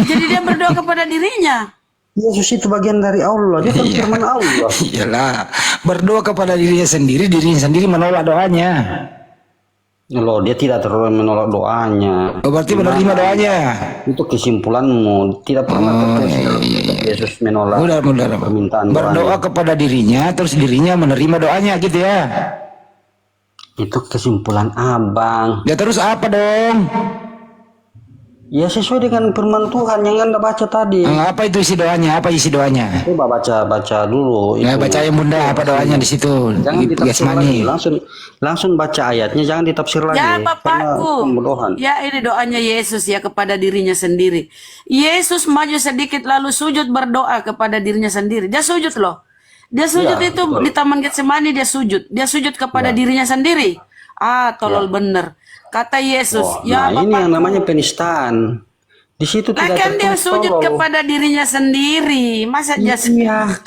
Jadi dia berdoa kepada dirinya. Yesus itu bagian dari Allah. Dia kan firman Allah. Iyalah, berdoa kepada dirinya sendiri menolak doanya. Loh, dia tidak terlalu menolak doanya. Oh, berarti menerima doanya. Itu kesimpulanmu. Tidak pernah tertulis dalam kitab Yesus menolak Mudah. permintaan Berdoa doanya. kepada dirinya, terus dirinya menerima doanya gitu ya. Itu kesimpulan Abang. Ya terus apa dong? Ya sesuai dengan firman Tuhan yang Anda baca tadi. Apa itu isi doanya? Apa isi doanya? Coba baca dulu. Ya itu. baca yang bunda apa doanya di situ. Jangan Di ditafsir lagi. Getsemani. Langsung baca ayatnya, jangan ditafsir lagi. Ya Karena Bapakku. pembodohan. Ya ini doanya Yesus ya kepada dirinya sendiri. Yesus maju sedikit lalu sujud berdoa kepada dirinya sendiri. Dia sujud loh. Dia sujud Ya, itu betul. di Taman Getsemani dia sujud. Dia sujud kepada dirinya sendiri. Tolol bener. Kata Yesus, Oh, ya nah ini yang Bapakku. namanya penistaan. Di situ Lah tidak kan dia tertulis sujud tolol. kepada dirinya sendiri. Masa dia Iya.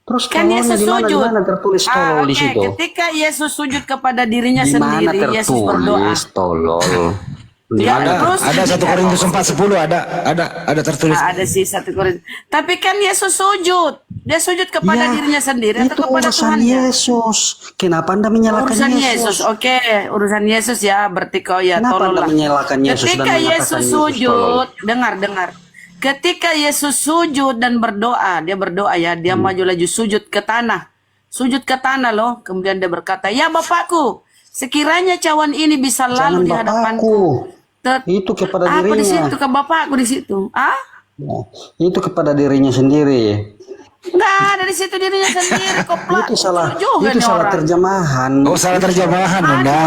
Terus kan tololnya Yesus di mana? sujud. Di mana tertulis tolol di Oke, situ? ketika Yesus sujud kepada dirinya Di mana sendiri, Yesus berdoa. tertulis tolol? Ya, Mana? terus Ada 1 Korintus 4:10 ada tertulis. ada sih 1 Korintus. Tapi kan Yesus sujud. Dia sujud kepada Ya, dirinya sendiri atau itu kepada urusan Tuhannya? Yesus. Kenapa Anda menyalahkan Urusan Yesus? Yesus, oke, urusan Yesus ya, berarti kau ya Kenapa tolonglah. Anda menyalahkan Yesus dan Ketika mengatakan Yesus Yesus sujud, dengar. Ketika Yesus sujud dan berdoa, dia berdoa ya, dia maju laju sujud ke tanah. Sujud ke tanah loh, kemudian dia berkata, "Ya Bapakku, sekiranya cawan ini bisa Jangan lalu di hadapanku." Bapakku. Itu kepada Apa di dirinya. situ ke Bapakku di situ? Ah? Ya, itu kepada dirinya sendiri. Enggak ada di situ dirinya sendiri, kopla. Itu salah, Juga itu nih salah orang. terjemahan. Oh, salah terjemahan, Bunda.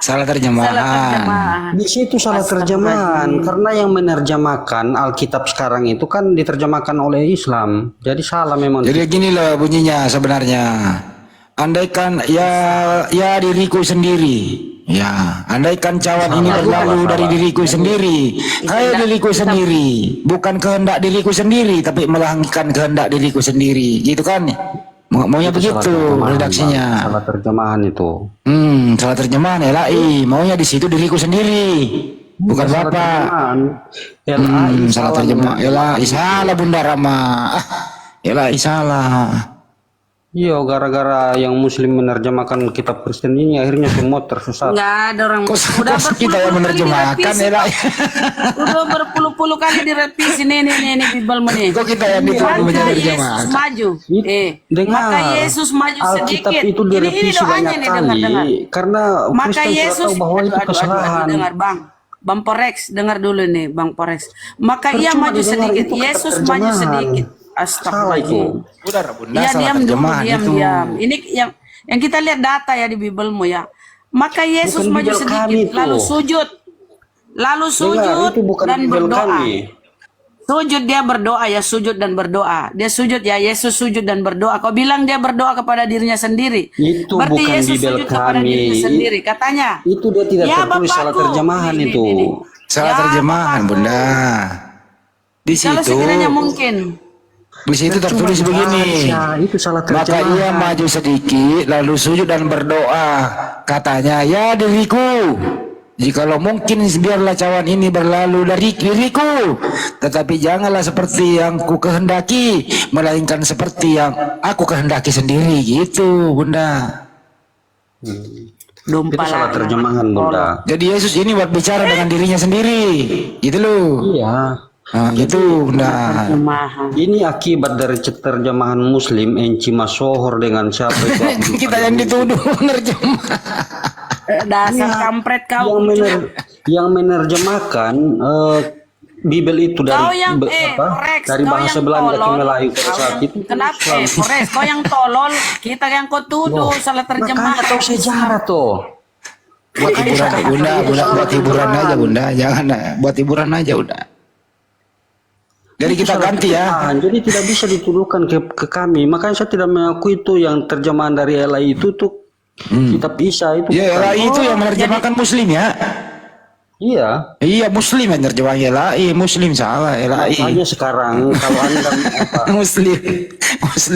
Salah terjemahan. Salah terjemahan. Di situ salah terjemahan karena yang menerjemahkan Alkitab sekarang itu kan diterjemahkan oleh Islam. Jadi salah memang. Jadi gini loh bunyinya sebenarnya. Andaikan ya diriku sendiri. Ya, andaikan cawan ini berlalu dari diriku sendiri, kayak diriku sendiri, bukan kehendak diriku sendiri, tapi melakukan kehendak diriku sendiri, gitu kan? Maunya Itu salah begitu terjemahan, redaksinya. Bang. Salah terjemahan itu. Salah terjemahan ya maunya di situ diriku sendiri, bukan Salah bapak. terjemahan. LAI Salah terjemah. Yalah, salah Bunda Rama. Yalah, salah. Iya, gara-gara yang Muslim menerjemahkan kitab Kristen ini akhirnya semua tersesat. Enggak ada orang. Kok Udah kita yang berpuluh-puluh kali menerjemahkan direvisi, ya lah. Udah berpuluh-puluh kali direvisi nih Bible nih. Kok kita yang dituduh Maka Yesus menerjemahkan? maju. Dengar, Maka Yesus maju Alkitab sedikit. itu Ini direvisi doanya banyak nih, kali dengar. karena Maka Kristen sudah Yesus tahu bahwa itu kesalahan. dengar Bang Porex, dengar dulu nih Bang Porex. Maka ia Percuma maju didengar, sedikit. itu kata Yesus maju terjemahan. sedikit. Salah itu. Astagfirullahaladzim. Bunda, Bunda Ya salah diam dulu, terjemahan itu. diam. Ini yang kita lihat data ya di Biblemu ya. Maka Yesus Bukan maju Bible kami sedikit, itu. lalu sujud Dengar, itu bukan dan Bible berdoa. kami. Sujud dia berdoa ya, sujud dan berdoa. Dia sujud ya, Yesus sujud dan berdoa. Kau bilang dia berdoa kepada dirinya sendiri. Itu Berarti bukan Yesus Bible sujud kepada kami. dirinya sendiri. Katanya. Itu dia tidak Ya, tertulis salah Bapakku. terjemahan Nih, itu. nih. Salah Ya, terjemahan, Bapakku. Bunda. Di Kalau situ. sekiranya mungkin. Di situ tertulis begini. Ya, itu salah Maka terjemahan. ia maju sedikit lalu sujud dan berdoa. Katanya, "Ya diriku, jikalau mungkin biarlah cawan ini berlalu dari diriku, tetapi janganlah seperti yang ku kehendaki, melainkan seperti yang aku kehendaki sendiri." Gitu, Bunda. Itu salah terjemahan, Bunda. Jadi Yesus ini buat bicara dengan dirinya sendiri. Gitu loh. Iya. Nah, gitu, Bunda. Mahal. Ini akibat dari terjemahan Muslim Enci Masohor dengan siapa itu? Kita yang dituduh menerjemah. Dasar kampret kau. yang menerjemahkan Bible itu Kau dari yang Forex, dari kau bahasa yang Belanda ke tolol. Melayu pada Kau saat yang- itu. Kenapa? Forex, kau yang tolol, kita yang kau tuduh salah terjemahan. Makanya tahu sejarah tuh. Buat hiburan, Bunda, buat hiburan aja, Bunda. Jangan buat hiburan aja, udah. Jadi kita Salah ganti ya. terjemahan. Jadi tidak bisa dituduhkan ke kami. Makanya saya tidak mengakui itu yang terjemahan dari LAI itu tuh kitab Isa itu. Ya, bukan. LAI itu yang menerjemahkan Muslim ya. Iya. Iya, Muslim yang menerjemahkan LAI. Muslim salah, LAI. Makanya sekarang kalau Anda apa? Muslim.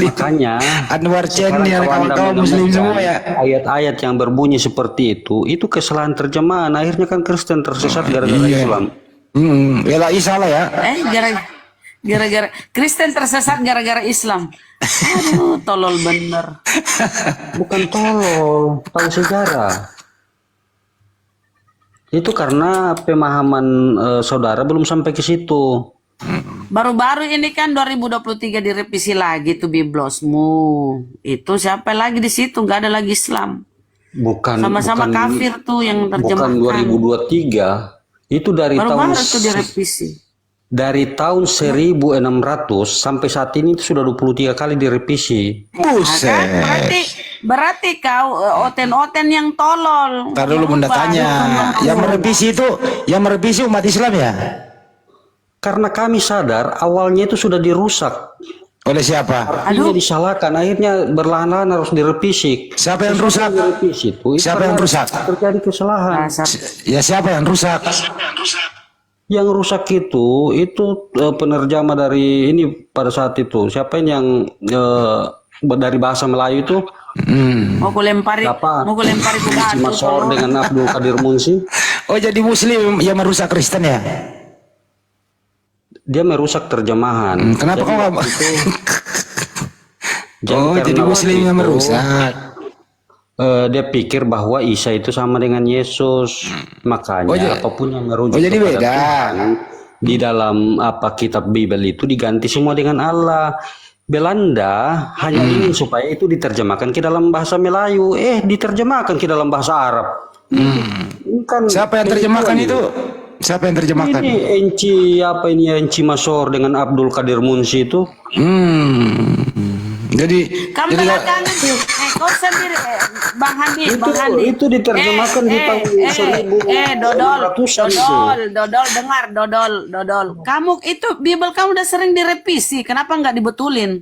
Makanya Anwar Chen sekarang ya, kalau Anda kawan-kawan Muslim menemukan semua ya. ayat-ayat yang berbunyi seperti itu kesalahan terjemahan. Akhirnya kan Kristen tersesat gara-gara Iya. Islam. LAI salah ya. Gara-gara Kristen tersesat gara-gara Islam. Aduh, tolol bener. Bukan tolol, tahu sejarah. Itu karena pemahaman saudara belum sampai ke situ. Baru-baru ini kan 2023 direvisi lagi tuh Biblosmu. Itu siapa lagi di situ? Nggak ada lagi Islam. Sama-sama kafir tuh yang Bukan terjemahkan. 2023. Itu dari Baru-baru tahun tuh direvisi. dari tahun 1600 sampai saat ini itu sudah 23 kali direvisi. Kan? Buset. Berarti kau oten-oten yang tolol. Ntar dulu Bunda tanya. Yang merevisi umat Islam ya? Karena kami sadar awalnya itu sudah dirusak. Oleh siapa? Artinya disalahkan, akhirnya berlahan-lahan harus direvisi. Siapa yang rusak? Direvisi itu Siapa yang karena rusak? terjadi kesalahan. Dasar. Ya siapa yang rusak? Yang rusak itu penerjemah dari ini pada saat itu. Siapa ini yang dari bahasa Melayu itu Mau ku lempari, Apa? mau ku lempari ku batu. Masor dengan Abdul Qadir Munsi, Oh jadi Muslim yang merusak Kristen ya? dia merusak terjemahan. Kenapa kau nggak? Oh karena jadi Muslim waktu yang itu, merusak. dia pikir bahwa Isa itu sama dengan Yesus, makanya Oh, jadi- apapun yang merujuk oh, jadi kepada beda. Tuhan di dalam apa kitab Bible itu diganti semua dengan Allah. Belanda hanya ingin supaya itu diterjemahkan ke dalam bahasa Melayu, diterjemahkan ke dalam bahasa Arab. Ini kan Siapa yang terjemahkan itu? Siapa yang terjemahkan? Ini Enci Masor dengan Abdul Qadir Munsi itu. Jadi Kamu jadi belakangan, kau sendiri, Bang Handi, Bang Handi. Itu diterjemahkan di tahun 1800-an itu. Dodol, dengar, Dodol. Kamu itu Bible kamu udah sering direvisi, kenapa nggak dibetulin?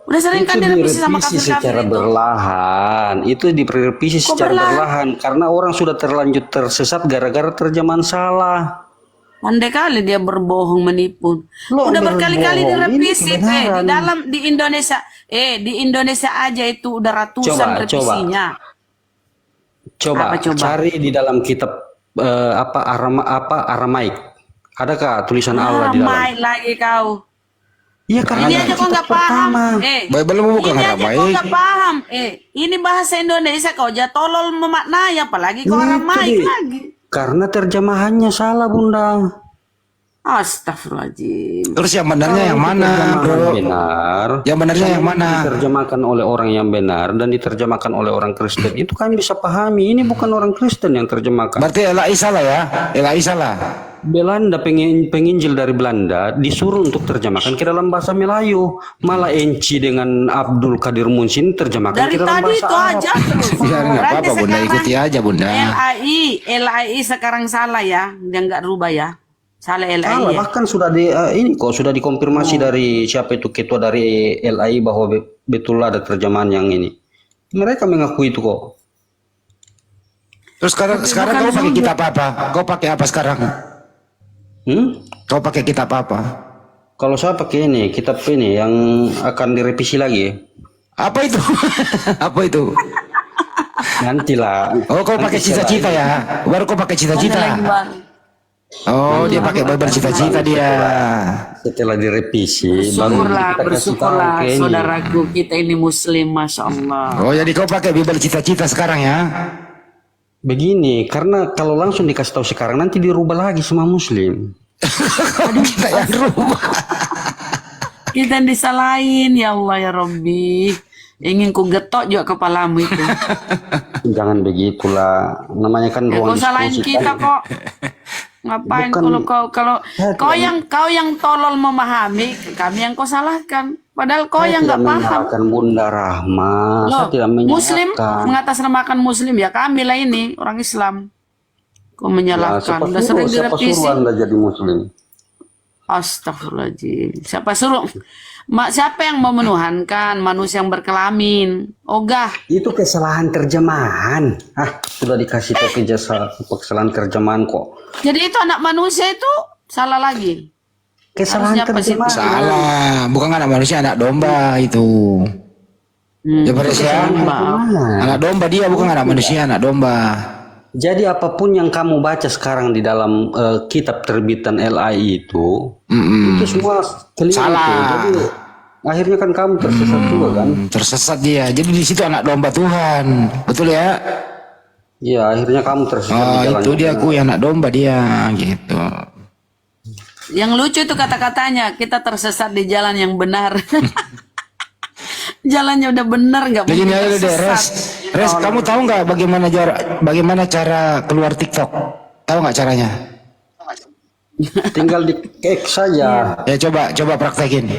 Udah sering kan direvisi sama direvisi kafir-kafir secara itu. berlahan. Itu direvisi Kok secara berlahan? berlahan karena orang sudah terlanjur tersesat gara-gara terjemahan salah. Andai kali dia berbohong menipu. Loh, Udah berkali-kali berbohong. direvisi, Ini kebenaran. di Indonesia aja itu udah ratusan revisinya. Coba Apa coba? cari di dalam kitab Aramaik. Adakah tulisan Allah di dalam? Ramai lagi kau. Iya karena Ini aja kau kitab nggak paham. pertama. Bible bukan Ini aja Aramaik. kau nggak paham. Ini bahasa Indonesia kau aja tolol memaknai, apalagi kau Itu Aramaik dia. lagi. Karena terjemahannya salah, Bunda. Astagfirullahaladzim. Terus yang benarnya yang mana, Terjemahan bro? benar. Yang benarnya yang mana? Diterjemahkan oleh orang yang benar dan diterjemahkan oleh orang Kristen. Itu kami bisa pahami. Ini bukan orang Kristen yang terjemahkan. Berarti LAI salah ya? LAI salah. Belanda penginjil dari Belanda disuruh untuk terjemahkan ke dalam bahasa Melayu. Malah Enci dengan Abdul Qadir Munsi terjemahkan Dari ke dalam tadi bahasa itu Arab. aja terus. Ya nggak Berarti apa-apa bunda, sekarang ikuti aja bunda. LAI sekarang salah ya. Dia nggak rubah ya. Salah LAI Salah, ya. bahkan sudah sudah dikonfirmasi dari siapa itu ketua dari LAI bahwa betul ada terjemahan yang ini. Mereka mengakui itu kok. Terus sekarang kau pakai kitab apa? Kau pakai apa sekarang? Kau pakai kitab apa? Kalau saya pakai ini kitab ini yang akan direvisi lagi. Apa itu? Apa itu? Nantilah. Oh kau pakai cita-cita ya? Baru kau pakai cita-cita. Lagi, Bang. Oh dia pakai Bible cita-cita dia. Setelah direvisi Syukurlah, kita kasih tahu bersyukurlah ke ini. saudaraku kita ini Muslim, masya Allah. Oh jadi kau pakai Bible cita-cita sekarang ya? Begini, karena kalau langsung dikasih tahu sekarang nanti dirubah lagi sama Muslim. Kita yang rubah. Kita yang disalahin, ya Allah ya Rabbi. Ingin ku getok juga kepalamu itu. Jangan begitulah. Namanya kan Ya, ruang kau salahin diskusi. kita kok. Ngapain Bukan- kalau kau yang tolol memahami, kami yang kau salahkan. Padahal kau yang nggak paham. Menyalahkan Bunda Rahma. Saya Loh, tidak Muslim menyalahkan. mengatasnamakan Muslim ya kami lah ini orang Islam. Kau Ya, menyalahkan. Udah sering siapa direvisi. suruh Anda jadi Muslim? Astagfirullahaladzim. Siapa suruh? Siapa yang memenuhankan manusia yang berkelamin? Ogah. Itu kesalahan terjemahan. Sudah dikasih tahu kesalahan terjemahan kok. Jadi itu anak manusia itu salah lagi. Kesalahan Harusnya apa sih? terjemahan. Salah, bukan anak manusia, anak domba itu. Ya pada siapa? Anak domba dia bukan anak manusia, anak domba. Jadi apapun yang kamu baca sekarang di dalam kitab terbitan LAI itu semua keliru. Salah. Jadi akhirnya kan kamu tersesat juga kan? Tersesat dia. Jadi di situ anak domba Tuhan, betul ya? Iya, akhirnya kamu tersesat di Oh jalan. itu dia aku anak domba dia, gitu. Yang lucu itu kata-katanya, kita tersesat di jalan yang benar. Jalannya udah benar nggak Jadi mungkin ini aja deh, Res. Res, kamu tahu nggak bagaimana cara keluar TikTok? Tahu nggak caranya? Tinggal di cek saja. Ya coba praktekin.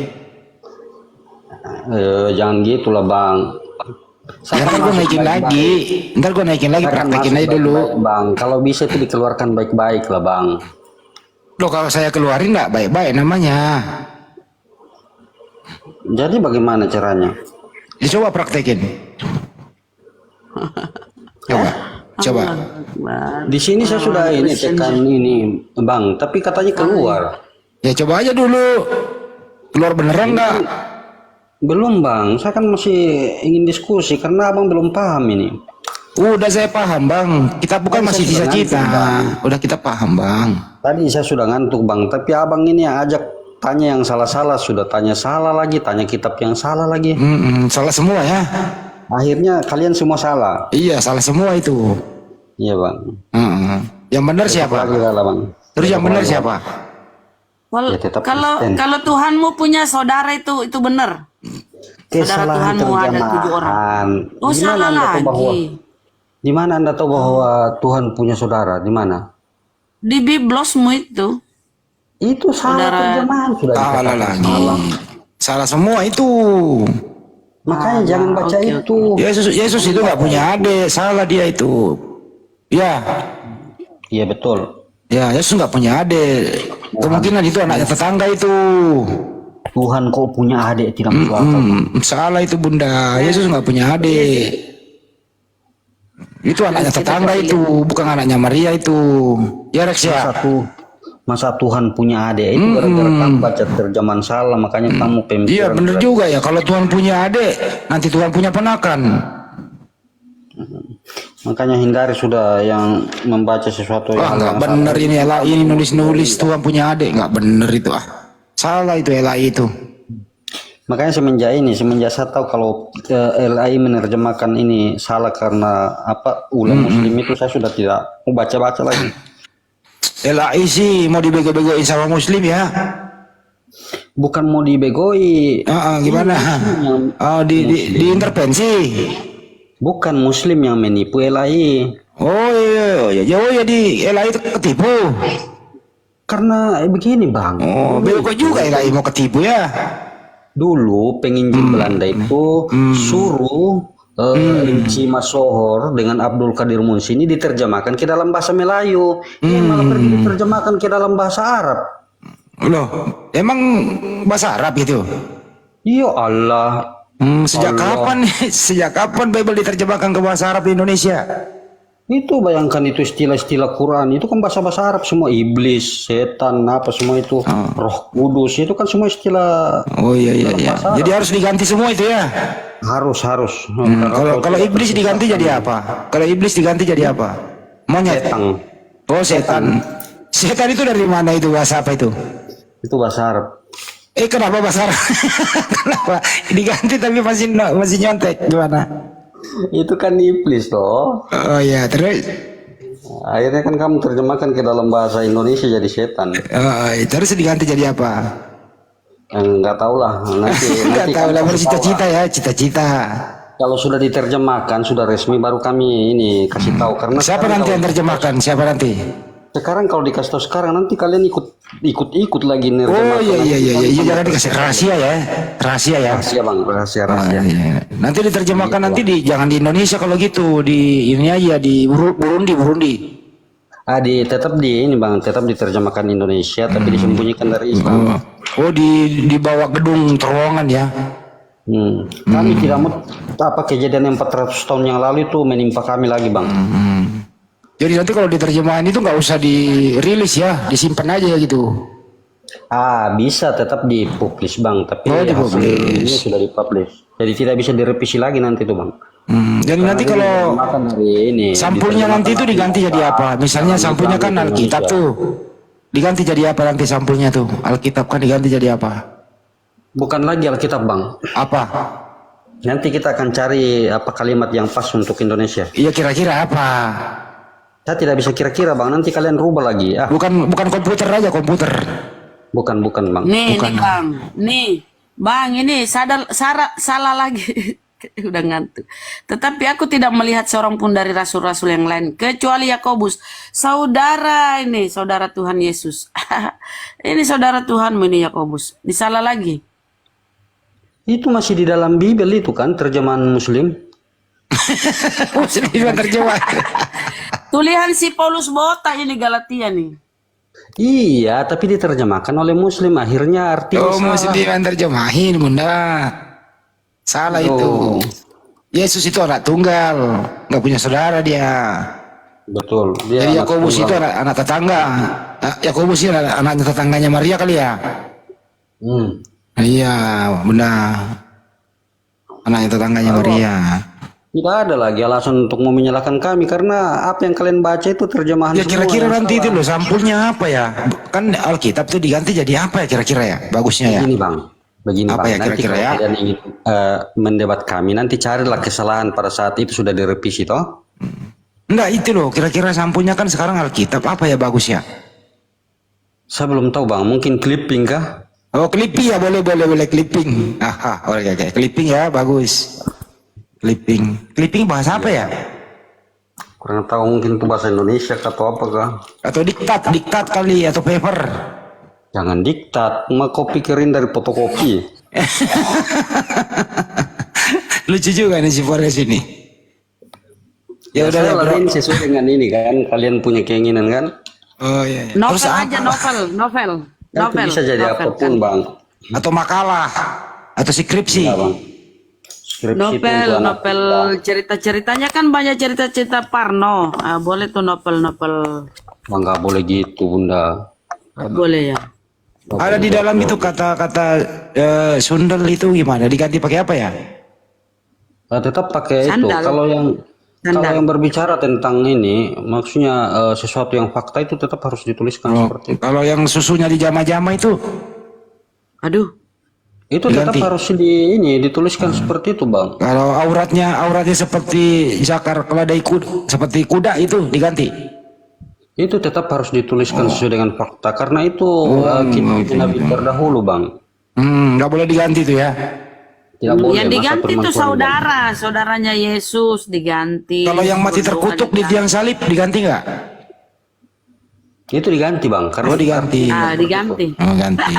Jangan gitulah Bang. Ya, ntar gue naikin lagi. Ntar gue naikin lagi, Saya kan praktekin masuk aja dulu. baik-baik, Bang. Kalau bisa itu dikeluarkan baik-baik lah Bang. Loh kalau saya keluarin nggak baik-baik namanya. Jadi bagaimana caranya? Ya coba praktekin. Coba. Di sini saya sudah ini tekan ini Bang, tapi katanya keluar. Ya coba aja dulu. Keluar beneran nggak? Belum bang, saya kan masih ingin diskusi karena abang belum paham ini. Udah saya paham bang, kita bukan Kan masih saya sudah cita-cita. ngantuk, Bang. Udah kita paham bang. Tadi saya sudah ngantuk bang, tapi abang ini yang ajak tanya yang salah-salah, sudah tanya salah lagi, tanya kitab yang salah lagi. Salah semua ya. Akhirnya kalian semua salah. Iya salah semua itu. Iya bang. Yang benar siapa? Lagi salah bang. Terus yang benar siapa? Wal- Ya, tetap kalau Kristen. kalau Tuhanmu punya saudara itu benar. Saudara Kesalahan Tuhanmu ada 7 orang. terjemahan. Oh, Di mana salah Anda tahu lagi. bahwa di mana Anda tahu bahwa Tuhan punya saudara? Di mana? Di Biblosmu itu. Itu salah Saudara- terjemahan sudah Salah dikatakan lagi. salah. Salah semua itu. Makanya jangan baca oke, itu. Yesus itu nggak punya adik, salah dia itu. Ya, Iya betul. ya Yesus nggak punya adik. Kemungkinan itu anaknya tetangga itu. Tuhan kok punya adik tidak masuk akal. Salah itu bunda. Yesus nggak punya adik. Itu anaknya tetangga itu, bukan anaknya Maria itu. Ya Rex ya. Masa Tuhan punya adik itu gara-gara kamu baca terjemahan salah, makanya kamu pemikiran. Iya bener juga ya. Kalau Tuhan punya adik, nanti Tuhan punya ponakan. Makanya hindari sudah yang membaca sesuatu Wah yang nggak salah. bener ini LAI ini nulis Tuhan punya adik, nggak bener itu ah. Salah itu LAI itu. Makanya semenjak saya tahu kalau LAI menerjemahkan ini salah karena apa ulama muslim itu, saya sudah tidak mau baca-baca lagi. LAI sih mau dibego-begoin sama Muslim ya. Bukan mau dibegoi. Gimana? Oh, diintervensi. Bukan muslim yang menipu LAI. Oh iya di LAI itu ketipu. Karena begini bang. Oh, bego juga LAI mau ketipu ya. Dulu penginjil Belanda itu suruh Inci Masohor dengan Abdul Qadir Munsini ini diterjemahkan ke dalam bahasa Melayu. Ini malah pergi diterjemahkan ke dalam bahasa Arab. Loh, emang bahasa Arab itu? Ya Allah. Sejak kapan sejak kapan Bible diterjemahkan ke bahasa Arab di Indonesia? Itu bayangkan itu istilah-istilah Quran itu kan bahasa-bahasa Arab semua, iblis, setan, apa semua itu, Roh Kudus itu kan semua istilah. Oh iya. Jadi harus diganti semua itu ya. Harus. Kalau iblis diganti jadi apa? Kalau iblis diganti jadi apa? Monyet. Setan. Oh setan. Setan itu dari mana itu, bahasa apa itu? Itu bahasa Arab. Kenapa bahasa Arab? Kenapa diganti tapi masih nyontek gimana? Itu kan iblis toh. Oh iya, terus Akhirnya kan kamu terjemahkan ke dalam bahasa Indonesia jadi setan. terus diganti jadi apa? Enggak tahu lah. Enggak tahu lah, bercita-cita ya, cita-cita. Kalau sudah diterjemahkan, sudah resmi, baru kami ini kasih tahu. Karena Siapa sekarang nanti yang terjemahkan? Siapa nanti? Sekarang kalau dikasih tahu sekarang, nanti kalian ikut lagi nerjemahkan. Oh iya, jangan dikasih rahasia ya, rahasia ya. Rahasia bang, rahasia. Iya. Nanti diterjemahkan nanti jangan di Indonesia kalau gitu, di ini aja di Burundi. Tetap ini bang, tetap diterjemahkan Indonesia, tapi disembunyikan dari Islam. Oh di bawah gedung terowongan ya. Kami tidak mau apa kejadian yang 400 tahun yang lalu itu menimpa kami lagi bang. Jadi nanti kalau diterjemahan itu nggak usah dirilis ya, disimpan aja gitu. Bisa tetap dipublish bang, tapi dipublish. ini sudah dipublish. Jadi tidak bisa direvisi lagi nanti tuh bang. Jadi nanti kalau sampulnya nanti itu diganti jadi apa? Misalnya sampulnya kan Alkitab tuh, diganti jadi apa nanti sampulnya tuh? Alkitab kan diganti jadi apa? Bukan lagi Alkitab bang. Apa? Nanti kita akan cari apa kalimat yang pas untuk Indonesia. Iya kira-kira apa? Saya tidak bisa kira-kira bang, nanti kalian rubah lagi. Bukan komputer aja, komputer. Bukan bang. Nih bang, bang ini salah lagi. Udah ngantuk. Tetapi aku tidak melihat seorang pun dari rasul-rasul yang lain kecuali Yakobus, saudara Tuhan Yesus. Ini saudara Tuhanmu ini Yakobus. Disalah lagi. Itu masih di dalam Bible itu kan terjemahan Muslim. Muslim terjemah. Tulisan si Paulus botak ini Galatia nih. Iya, tapi diterjemahkan oleh Muslim. Akhirnya artinya salah. Muslim yang terjemahin bunda. Salah itu. Yesus itu anak tunggal, nggak punya saudara dia. Betul. Jadi Yakobus itu anak tetangga. Yakobus itu anaknya tetangganya Maria kali ya. Iya, benar. Anaknya tetangganya Maria. Tidak ada lagi alasan untuk mau menyalahkan kami karena apa yang kalian baca itu terjemahan Ya semua kira-kira yang nanti itu salah. loh sampulnya apa ya? Kan Alkitab itu diganti jadi apa ya kira-kira ya? Bagusnya ya. Begini bang, begini Apa bang. ya Nanti kira-kira kalau ya? kalian ingin mendebat kami, nanti carilah kesalahan pada saat itu sudah direvisi toh. Enggak itu loh, kira-kira sampulnya kan sekarang Alkitab apa ya bagusnya? Saya belum tahu bang, mungkin clipping kah? Oh clipping ya boleh clipping. Aha, oke clipping ya bagus. Clipping bahasa apa ya? Kurang tahu mungkin itu bahasa Indonesia atau apa kah? Atau diktat kali atau paper. Jangan diktat, mau kopi kirim dari fotokopi. Lucu juga nih si Forest ini. Ya udah saya ya bro. lakuin sesuai dengan ini kan, kalian punya keinginan kan? Oh iya. Iya. Novel Terus aja, apa? novel. Kan itu bisa jadi novel apapun kan. bang. Atau makalah atau skripsi. Ya, bang. Skripsi itu untuk anak Novel kita. cerita-ceritanya kan banyak cerita-cerita Parno. Ah, boleh tuh novel. Bang nggak boleh gitu bunda. Boleh ya. Ada di dalam itu kata-kata sundel itu gimana? Diganti pakai apa ya? Nah, tetap pakai itu. Sandal. Kalau yang berbicara tentang ini, maksudnya sesuatu yang fakta itu tetap harus dituliskan seperti itu. Kalau yang susunya di jama-jama itu, Aduh, Itu tetap Diganti. harus dituliskan seperti itu bang. kalau auratnya seperti zakar keledai kuda, seperti kuda itu diganti. Itu tetap harus dituliskan sesuai dengan fakta karena itu kita Nabi terdahulu bang. Nggak boleh diganti tuh ya. Tidak boleh. yang masa diganti itu permasalahan, saudaranya Yesus diganti. Kalau yang mati Berdoa terkutuk di diganti. tiang salib diganti nggak? Bang. Itu diganti bang. Karena Oh diganti. Diganti. Oh ganti.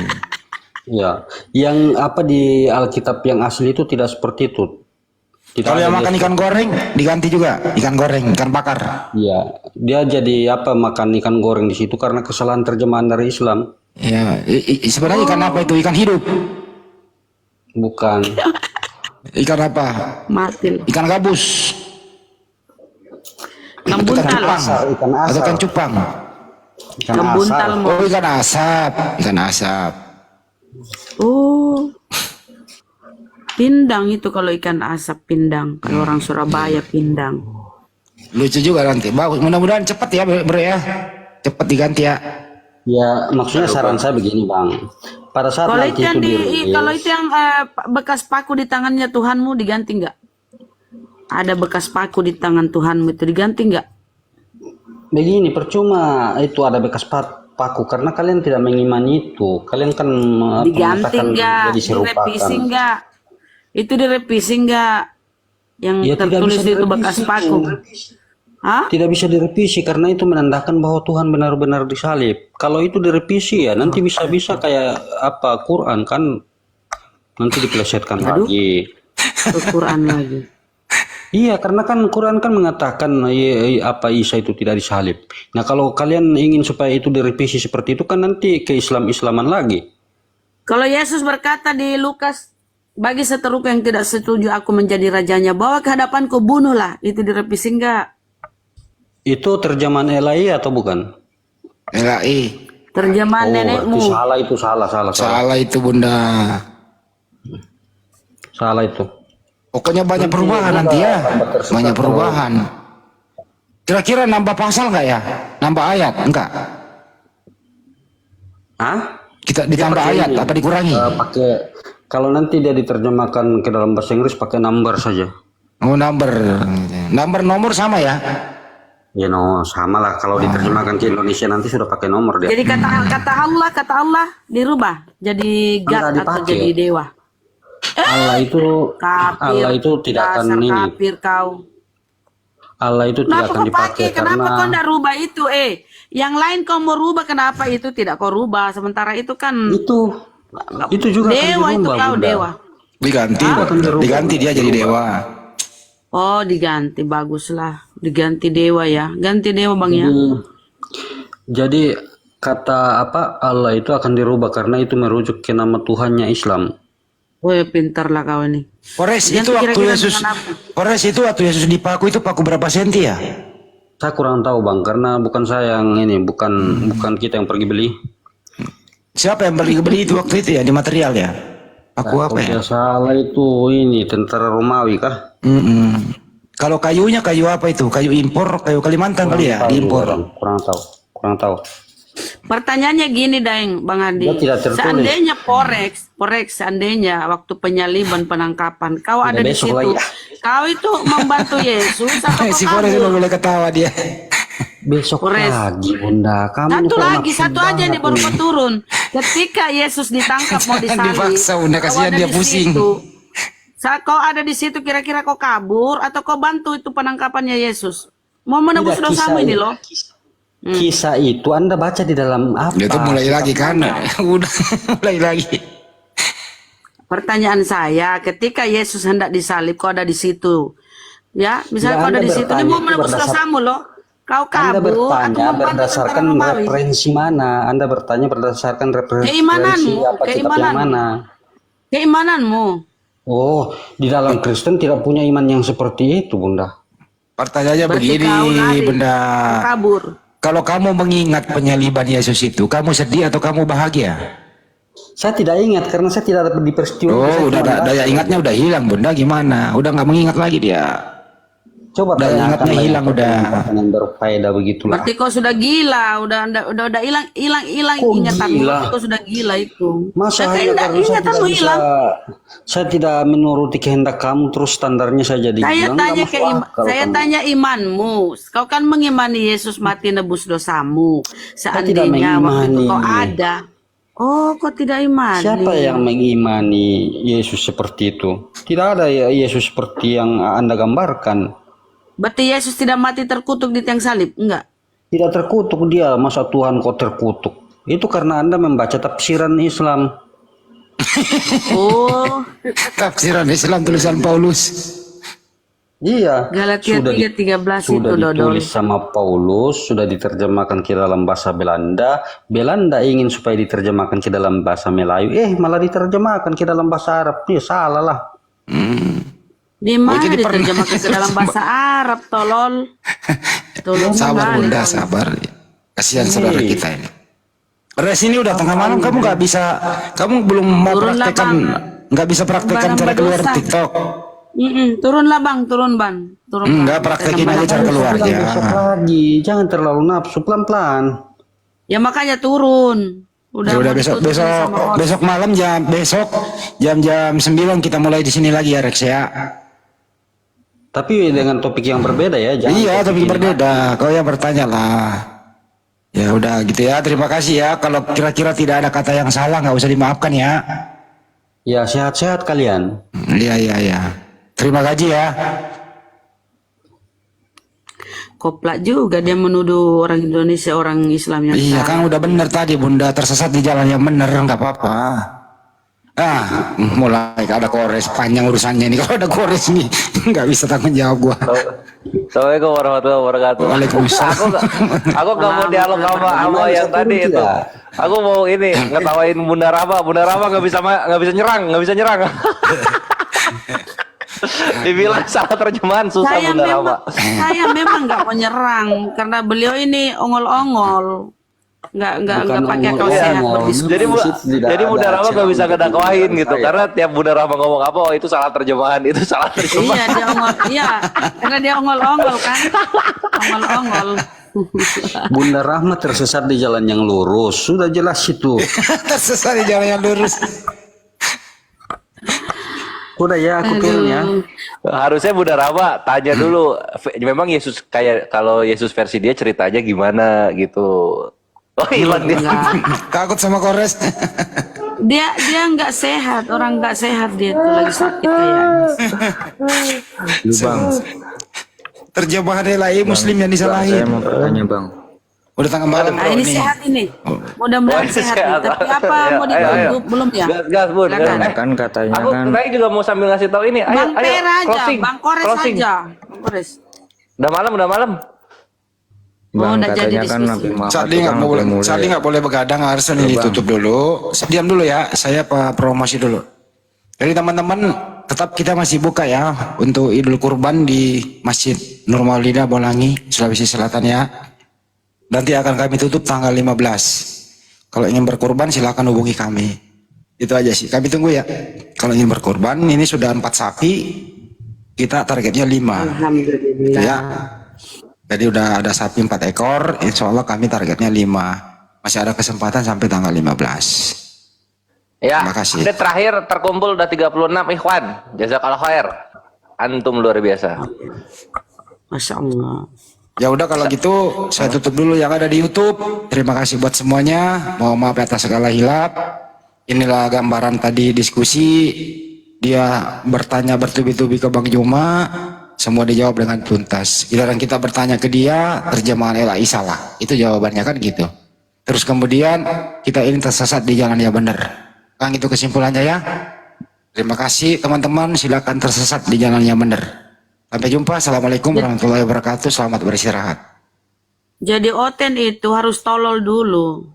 ya, yang apa di Alkitab yang asli itu tidak seperti itu. Tidak Kalau ada yang dia- makan ikan goreng diganti juga, ikan goreng, ikan bakar. Iya, dia jadi apa makan ikan goreng di situ karena kesalahan terjemahan dari Islam. Ya, sebenarnya ikan apa itu? Ikan hidup. Bukan. Ikan apa? Mati. Ikan gabus. Ikan Ikan buntal. cupang. Ikan asap. Atau ikan cupang. Ikan Ikan buntal asap. mau. Oh ikan asap, ikan asap. Oh. Pindang itu kalau ikan asap pindang. Kalau orang Surabaya pindang. Lucu juga nanti. Bagus. Mudah-mudahan cepat ya, bro ya. Cepat diganti ya. Ya, maksudnya saran saya begini bang. Pada saat Kalau nanti itu yang itu dirilis, kalau itu yang bekas paku di tangannya Tuhanmu diganti nggak? Ada bekas paku di tangan Tuhanmu itu diganti nggak? begini percuma itu ada bekas paku karena kalian tidak mengimani itu. Kalian kan Diganti mengatakan nggak? jadi serupakan. Direvisi nggak? Itu direvisi nggak? Yang Ya, tidak tertulis bisa itu bekas direvisi. paku. Hah? Tidak bisa direvisi karena itu menandakan bahwa Tuhan benar-benar disalib. Kalau itu direvisi ya nanti bisa-bisa kayak apa Quran kan nanti dipelesetkan lagi. Al-Quran lagi. Iya, karena kan Quran kan mengatakan apa Isa itu tidak disalib. Nah, kalau kalian ingin supaya itu direvisi seperti itu kan nanti ke Islam-Islaman lagi. Kalau Yesus berkata di Lukas, bagi seteruku yang tidak setuju aku menjadi rajanya, bawa ke hadapanku, bunuhlah. Itu direvisi enggak? Itu terjemahan LAI atau bukan? LAI. Terjemahan nenekmu. Itu salah. Salah itu bunda. Salah itu. Pokoknya banyak perubahan nanti ya. Banyak perubahan. Kira-kira nambah pasal nggak ya? Nambah ayat? Enggak. Hah? Kita ditambah ayat apa dikurangi? Pakai kalau nanti dia diterjemahkan ke dalam bahasa Inggris pakai number saja. Oh number. Number nomor sama ya? Ya no, sama lah kalau diterjemahkan ke Indonesia nanti sudah pakai nomor dia. Jadi kata Allah dirubah jadi God Enggak atau dipakai. jadi dewa. Allah itu Kafir. Allah itu tidak akan dasar ini. kafir kau. Allah itu tidak Kenapa akan kau dipakai pakai? Kenapa karena kau ndak rubah itu? Yang lain kau mau rubah, kenapa itu tidak kau rubah? Sementara itu kan itu juga dewa akan itu dirubah, kau Bunda. dewa. Diganti. Diganti dia jadi dewa. Oh diganti, baguslah. Diganti dewa ya. Ganti dewa bang ya. Jadi kata apa Allah itu akan dirubah karena itu merujuk ke nama Tuhannya Islam. Woi pintar lah kau ini. Forest Ganti itu waktu kira-kira Yesus. dengan apa? Forest itu waktu Yesus dipaku itu paku berapa senti ya? Saya kurang tahu bang karena bukan saya yang ini bukan kita yang pergi beli. Siapa yang beli itu waktu itu ya di material ya? Paku apa ya? Kalau salah itu ini tentara Romawi kah? Kalau kayunya kayu apa itu? Kayu impor, kayu Kalimantan kali ya? Tahu, Diimpor. kurang tahu. Pertanyaannya gini, Daeng, Bang Adi. Ya, tidak tertulis. Seandainya Forex, seandainya waktu penyaliban penangkapan, kau ada di besok situ, lagi. kau itu membantu Yesus atau kau Si Forest udah kabur? mulai ketawa dia. Besok Kores. lagi Bunda. Kamu Satu kok lagi, nafsu satu aja nih banget baru nih. mau turun. Ketika Yesus ditangkap mau disalib, Dipaksa, Bunda, kau kasihan ada dia di pusing. situ. Saat kau ada di situ, kira-kira kau kabur atau kau bantu itu penangkapannya Yesus? Mau menebus Tidak, dosamu kisah ini loh. Kisah itu Anda baca di dalam apa? Dia tuh mulai lagi kan. Udah mulai lagi. Pertanyaan saya, ketika Yesus hendak disalib, kau ada di situ. Ya, misalnya Ya, kau ada Anda di situ, ini bertanya mau itu menebus berdasar- dosamu loh. Kau Anda kabur atau bertanya membantu berdasarkan tentara Romawi? referensi mana? Anda bertanya berdasarkan referensi Keimananmu, apa kitab yang mana? Keimananmu. Oh, di dalam Kristen tidak punya iman yang seperti itu, Bunda. Pertanyaannya Berarti begini, kau lari, Bunda. kau kabur. Kalau kamu mengingat penyaliban Yesus itu, kamu sedih atau kamu bahagia? Saya tidak ingat karena saya tidak ada di peristiwa. itu. Saya Oh, udah cuma baca. daya ingatnya udah hilang, Bunda. Gimana? Udah nggak mengingat lagi dia. Coba Daya tanyakan ingatnya lagi hilang udah. pertanyaan berfaedah begitulah. Berarti kau sudah gila, udah hilang Kok ingatanmu. gila? Berarti kau sudah gila itu. Masa hanya Ingat- karena saya ingatanmu tidak bisa, hilang. saya tidak menuruti kehendak kamu terus standarnya saya jadi Saya bilang, tanya nggak masuk akal saya kamu. tanya imanmu. Kau kan mengimani Yesus mati nebus dosamu. tidak Seandainya waktu itu mengimani. kau ada. Oh, kau tidak imani. Siapa yang mengimani Yesus seperti itu? Tidak ada ya Yesus seperti yang Anda gambarkan. Berarti Yesus tidak mati terkutuk di tiang salib? Enggak. Tidak terkutuk dia, masa Tuhan kok terkutuk? Itu karena Anda membaca tafsiran Islam. Oh, Tafsiran Islam tulisan Paulus. Iya. Galatia 3:13 itu sudah Dodol. ditulis sama Paulus, sudah diterjemahkan ke dalam bahasa Belanda. Belanda ingin supaya diterjemahkan ke dalam bahasa Melayu, malah diterjemahkan ke dalam bahasa Arab. Ya salah lah. Di mana jadi pernah- diterjemahkan ke dalam bahasa Arab, tolol. Tolol Sabar, sekali Bunda, kau. sabar. Kasihan saudara kita ini. Res ini udah tengah malam, kamu nggak bisa, kamu belum mau Turunlah, praktekkan, nggak bisa praktekkan Barang cara keluar berdosa. TikTok. Turunlah bang, turun ban. Turun Bang. Enggak, praktekin aja cara keluar Bilang ya. besok lagi, jangan terlalu nafsu, pelan-pelan. Ya makanya turun. Ya udah mau besok ditutup sama host. besok malam jam 9 kita mulai di sini lagi ya Rex ya. Tapi dengan topik yang berbeda ya. Jangan Iya, topik tapi ini. berbeda. Kau yang bertanya lah. Ya udah gitu ya. Terima kasih ya. Kalau kira-kira tidak ada kata yang salah nggak usah dimaafkan ya. Ya sehat-sehat kalian. Iya iya iya. Terima kasih ya. Koplak juga dia menuduh orang Indonesia orang Islam yang Iya salah. kan udah benar tadi Bunda, tersesat di jalan yang benar nggak apa-apa. Mulai ada kores panjang urusannya nih. Kalau ada kores nih nggak bisa tanggung jawab gua. Assalamualaikum warahmatullahi wabarakatuh. Waalaikumsalam. Aku nggak mau dialog sama yang tadi itu. Aku mau ini ngetawain Bunda Rama. Bunda Rama nggak bisa nyerang. Dibilang salah terjemahan susah Bunda Rama. Saya memang nggak mau nyerang karena beliau ini ongol-ongol. Nggak pakai akal ongol-ongol. sehat Ongol. berdiskusi. Jadi Bunda Rama nggak bisa ngedakwain gitu saya. karena tiap Bunda Rama ngomong apa oh itu salah terjemahan. Iya dia ongol, iya karena dia ongol-ongol kan, ongol-ongol. Bunda Rahmat tersesat di jalan yang lurus. Sudah jelas itu. Tersesat di jalan yang lurus. Udah ya, aku turun ya. Harusnya Bunda Rama tanya dulu memang Yesus kayak kalau Yesus versi dia ceritanya gimana gitu. Oh hilang dia. Takut sama kores. Dia nggak sehat, orang nggak sehat dia tuh lagi sakit kayaknya. Lu bang, Terjemahan lain Muslim yang saya disalahin. mau bertanya bang. Udah tengah malam Nah bro ini nih. sehat ini, mudah-mudahan Oh, sehat. sehat. Nih. Tapi apa Ayo, mau ayo, ayo. ditutup belum ya? Gas Bun. Silakan. Kan katanya Aku kan tadi juga mau sambil ngasih tahu ini. Ayo, Bang ayo, Per aja, closing, Bang Kores closing. aja, Bang Kores. Udah malam. bang udah jadi katanya kan diskusi. Nabi Muhammad Sadli itu nggak kan boleh, mulai. Sadli nggak boleh begadang, harus ini Bang. ditutup dulu. Diam dulu ya, saya promosi dulu. Jadi teman-teman tetap kita masih buka ya untuk Idul Kurban di Masjid Nur Maulida Bolangi, Sulawesi Selatan ya. Nanti akan kami tutup tanggal 15. Kalau ingin berkurban silakan hubungi kami. Itu aja sih. Kami tunggu ya. Kalau ingin berkorban, ini sudah 4 sapi, kita targetnya 5. Alhamdulillah. Ya. Jadi udah ada sapi 4 ekor, insya Allah kami targetnya 5. Masih ada kesempatan sampai tanggal 15. Ya, Terima kasih. update terakhir terkumpul udah 36 ikhwan. Jazakallah khair. Antum luar biasa. Masya Allah. Ya udah kalau gitu saya tutup dulu yang ada di YouTube. Terima kasih buat semuanya. Mohon maaf atas segala hilap. Inilah gambaran tadi diskusi. Dia bertanya bertubi-tubi ke Bang Juma, semua dijawab dengan tuntas. Giliran kita bertanya ke dia, terjemahan LAI salah. Itu jawabannya kan gitu. Terus kemudian kita ini tersesat di jalan yang benar. Kang, itu kesimpulannya ya. Terima kasih teman-teman, silakan tersesat di jalan yang benar. Sampai jumpa. Assalamualaikum warahmatullahi wabarakatuh. Selamat beristirahat. Jadi Oten itu harus tolol dulu.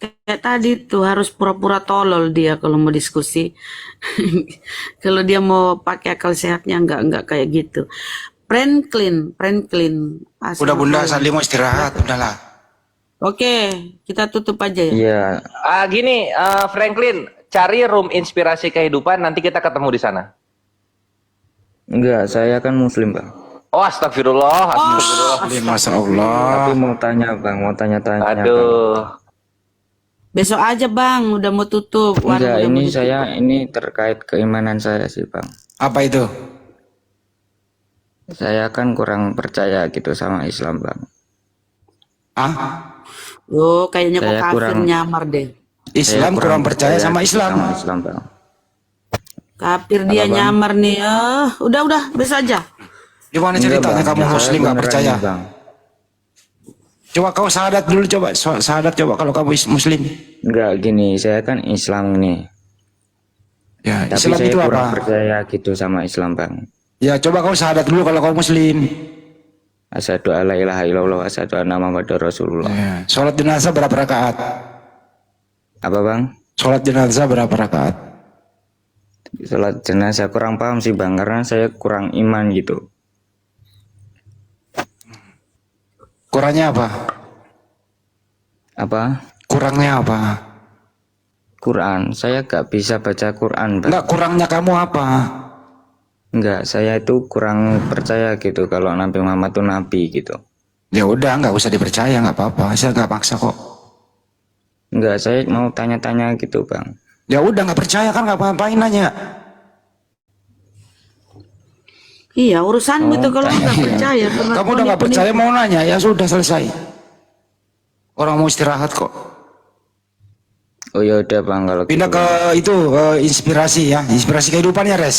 Kayak tadi tuh harus pura-pura tolol dia kalau mau diskusi. Kalau dia mau pakai akal sehatnya enggak kayak gitu. Franklin. Udah Bunda, Sandi mau istirahat, udahlah. Oke, kita tutup aja ya. Iya, Gini, Franklin, cari room inspirasi kehidupan, nanti kita ketemu di sana. enggak, saya kan muslim bang. Oh, astagfirullah, astagfirullah. Masya Allah. Tapi mau tanya bang, mau tanya-tanya bang. Aduh. Besok aja Bang, udah mau tutup. Warung Enggak, udah mau ini tutup. saya ini terkait keimanan saya sih bang. Apa itu? Saya kan kurang percaya gitu sama Islam bang. Ah? Oh, kayaknya kok Saya kafir kurang- nyamar deh. Islam Saya kurang percaya sama gitu Islam. Sama Islam bang. Kafir dia Bang? nyamar nih. Udah, besok aja. Gimana Enggak, ceritanya Bang. kamu Saya muslim gak beneran percaya? ini, bang. Coba kau syahadat dulu, coba syahadat coba kalau kamu muslim. Enggak gini, saya kan Islam nih. Ya, Tapi Islam saya itu kurang apa? percaya gitu sama Islam bang. Ya, coba kau syahadat dulu kalau kau muslim. Asyhadu alla ilaha illallah, asyhadu anna Muhammadar Rasulullah. Ya. Sholat jenazah berapa rakaat? Apa bang? Sholat jenazah berapa rakaat? Sholat jenazah kurang paham sih bang, karena saya kurang iman gitu. Kurangnya apa? Apa? Kurangnya apa? Quran, saya gak bisa baca Quran bang. Enggak, kurangnya kamu apa? Enggak, saya itu kurang percaya gitu kalau Nabi Muhammad itu nabi gitu. Ya udah, nggak usah dipercaya, nggak apa-apa. Saya nggak paksa kok. Enggak, saya mau tanya-tanya gitu bang. Ya udah, nggak percaya kan nggak apa-apain nanya. Iya, urusanmu itu kalau nggak percaya. Kamu udah nggak percaya mau nanya, ya sudah selesai. Orang mau istirahat kok. Oh ya udah bang kalau Pindah gitu. ke itu inspirasi ya, inspirasi kehidupannya res.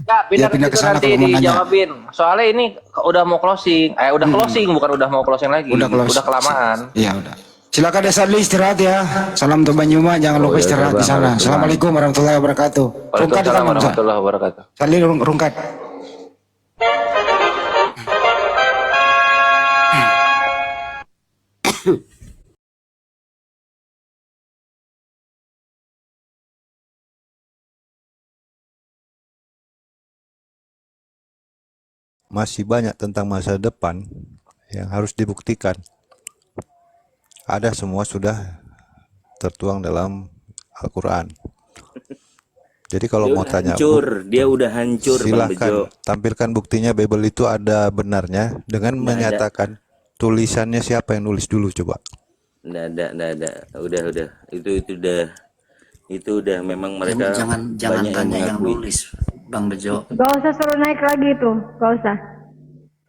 Ya, Ya, pindah ke situ sana nanti kalau mau nanya. dijawabin. Soalnya ini udah mau closing. Udah closing, bukan udah mau closing lagi. Udah close. Udah kelamaan. Iya udah. Silakan Desa Adli istirahat ya. Salam untuk Banyuma, jangan lupa Oh, ya istirahat udah, di Bang. sana. Waalaikumsalam. Assalamualaikum warahmatullahi wabarakatuh. Rungkat Waalaikumsalam kan Bang? warahmatullahi wabarakatuh. Sadli rungkat. Masih banyak tentang masa depan yang harus dibuktikan. Ada semua sudah tertuang dalam Al-Quran. Jadi kalau mau tanya, Dia udah hancur Bang Bejo. silahkan tampilkan buktinya. Bible itu ada benarnya dengan menyatakan tulisannya siapa yang nulis dulu coba. Nggak ada. Udah. Itu udah memang mereka Jangan banyak tanya yang mengakui. nulis, Bang Bejo. Gak usah suruh naik lagi tuh, gak usah.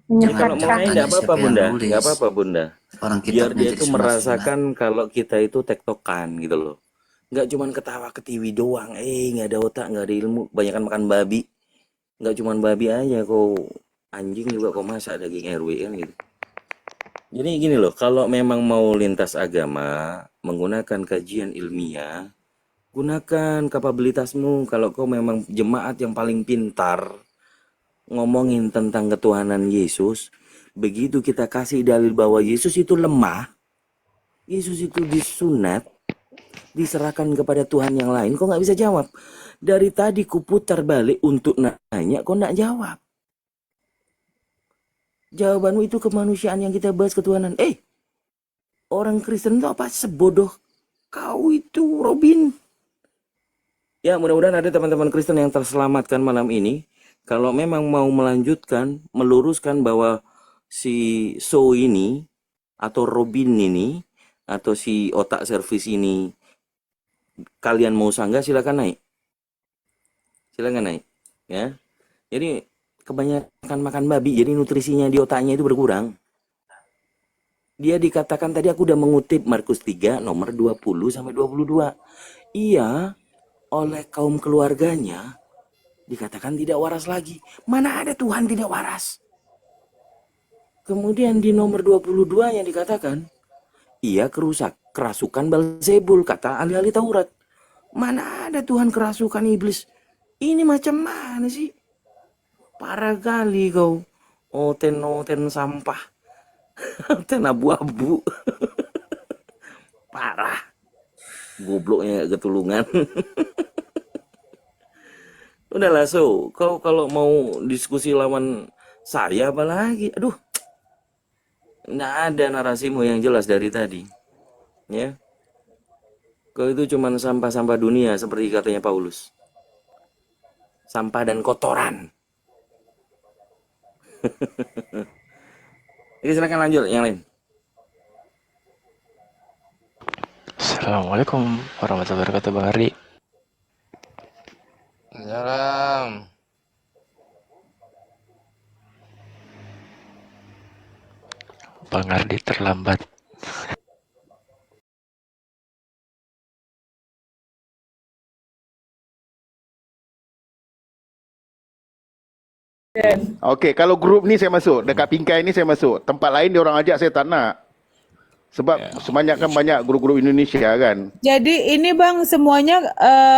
Kalau mau Jangan naik nggak tanya apa-apa siapa yang Bunda, nulis. nggak apa-apa Bunda. Orang Biar kitabnya dia jadi itu sunnah-sunnah. merasakan kalau kita itu tektokan gitu loh. Nggak cuman ketawa ketiwi doang, nggak ada otak, nggak ada ilmu, banyakan makan babi. Nggak cuman babi aja, kok anjing juga kok masak daging RW kan gitu. Jadi gini loh, kalau memang mau lintas agama, menggunakan kajian ilmiah, gunakan kapabilitasmu. Kalau kau memang jemaat yang paling pintar ngomongin tentang ketuhanan Yesus, begitu kita kasih dalil bahwa Yesus itu lemah, Yesus itu disunat, diserahkan kepada Tuhan yang lain, kok nggak bisa jawab? Dari tadi ku putar balik untuk nanya, kok nggak jawab? Jawabanmu itu kemanusiaan yang kita bahas ketuhanan. Orang Kristen itu apa sebodoh kau itu, Robin? Ya, mudah-mudahan ada teman-teman Kristen yang terselamatkan malam ini. Kalau memang mau melanjutkan, meluruskan bahwa si So ini, atau Robin ini, atau si otak servis ini, kalian mau sanggah, silakan naik. Silakan naik. Ya. Jadi, kebanyakan makan babi, jadi nutrisinya di otaknya itu berkurang. Dia dikatakan tadi, aku udah mengutip Markus 3 nomor 20 sampai 22. Ia oleh kaum keluarganya dikatakan tidak waras lagi. Mana ada Tuhan tidak waras? Kemudian di nomor 22 yang dikatakan, ia kerasukan Belzebul, kata ahli-ahli Taurat. Mana ada Tuhan kerasukan iblis? Ini macam mana sih? Parah kali kau. Oten sampah. Oten abu-abu. Parah. Gobloknya ketulungan. Udahlah, So, kau kalau mau diskusi lawan saya apa lagi? Aduh, nggak ada narasimu yang jelas dari tadi. Ya, kau itu cuman sampah-sampah dunia seperti katanya Paulus. Sampah dan kotoran. Oke, silakan lanjut yang lain. Assalamualaikum warahmatullahi wabarakatuh, Bang Ardi. Salam. Bang Ardi terlambat. Okey, kalau grup ni saya masuk. Dekat Pingkai ni saya masuk. Tempat lain dia orang ajak saya tak nak. Sebab sebanyak banyak grup-grup Indonesia kan. Jadi ini Bang semuanya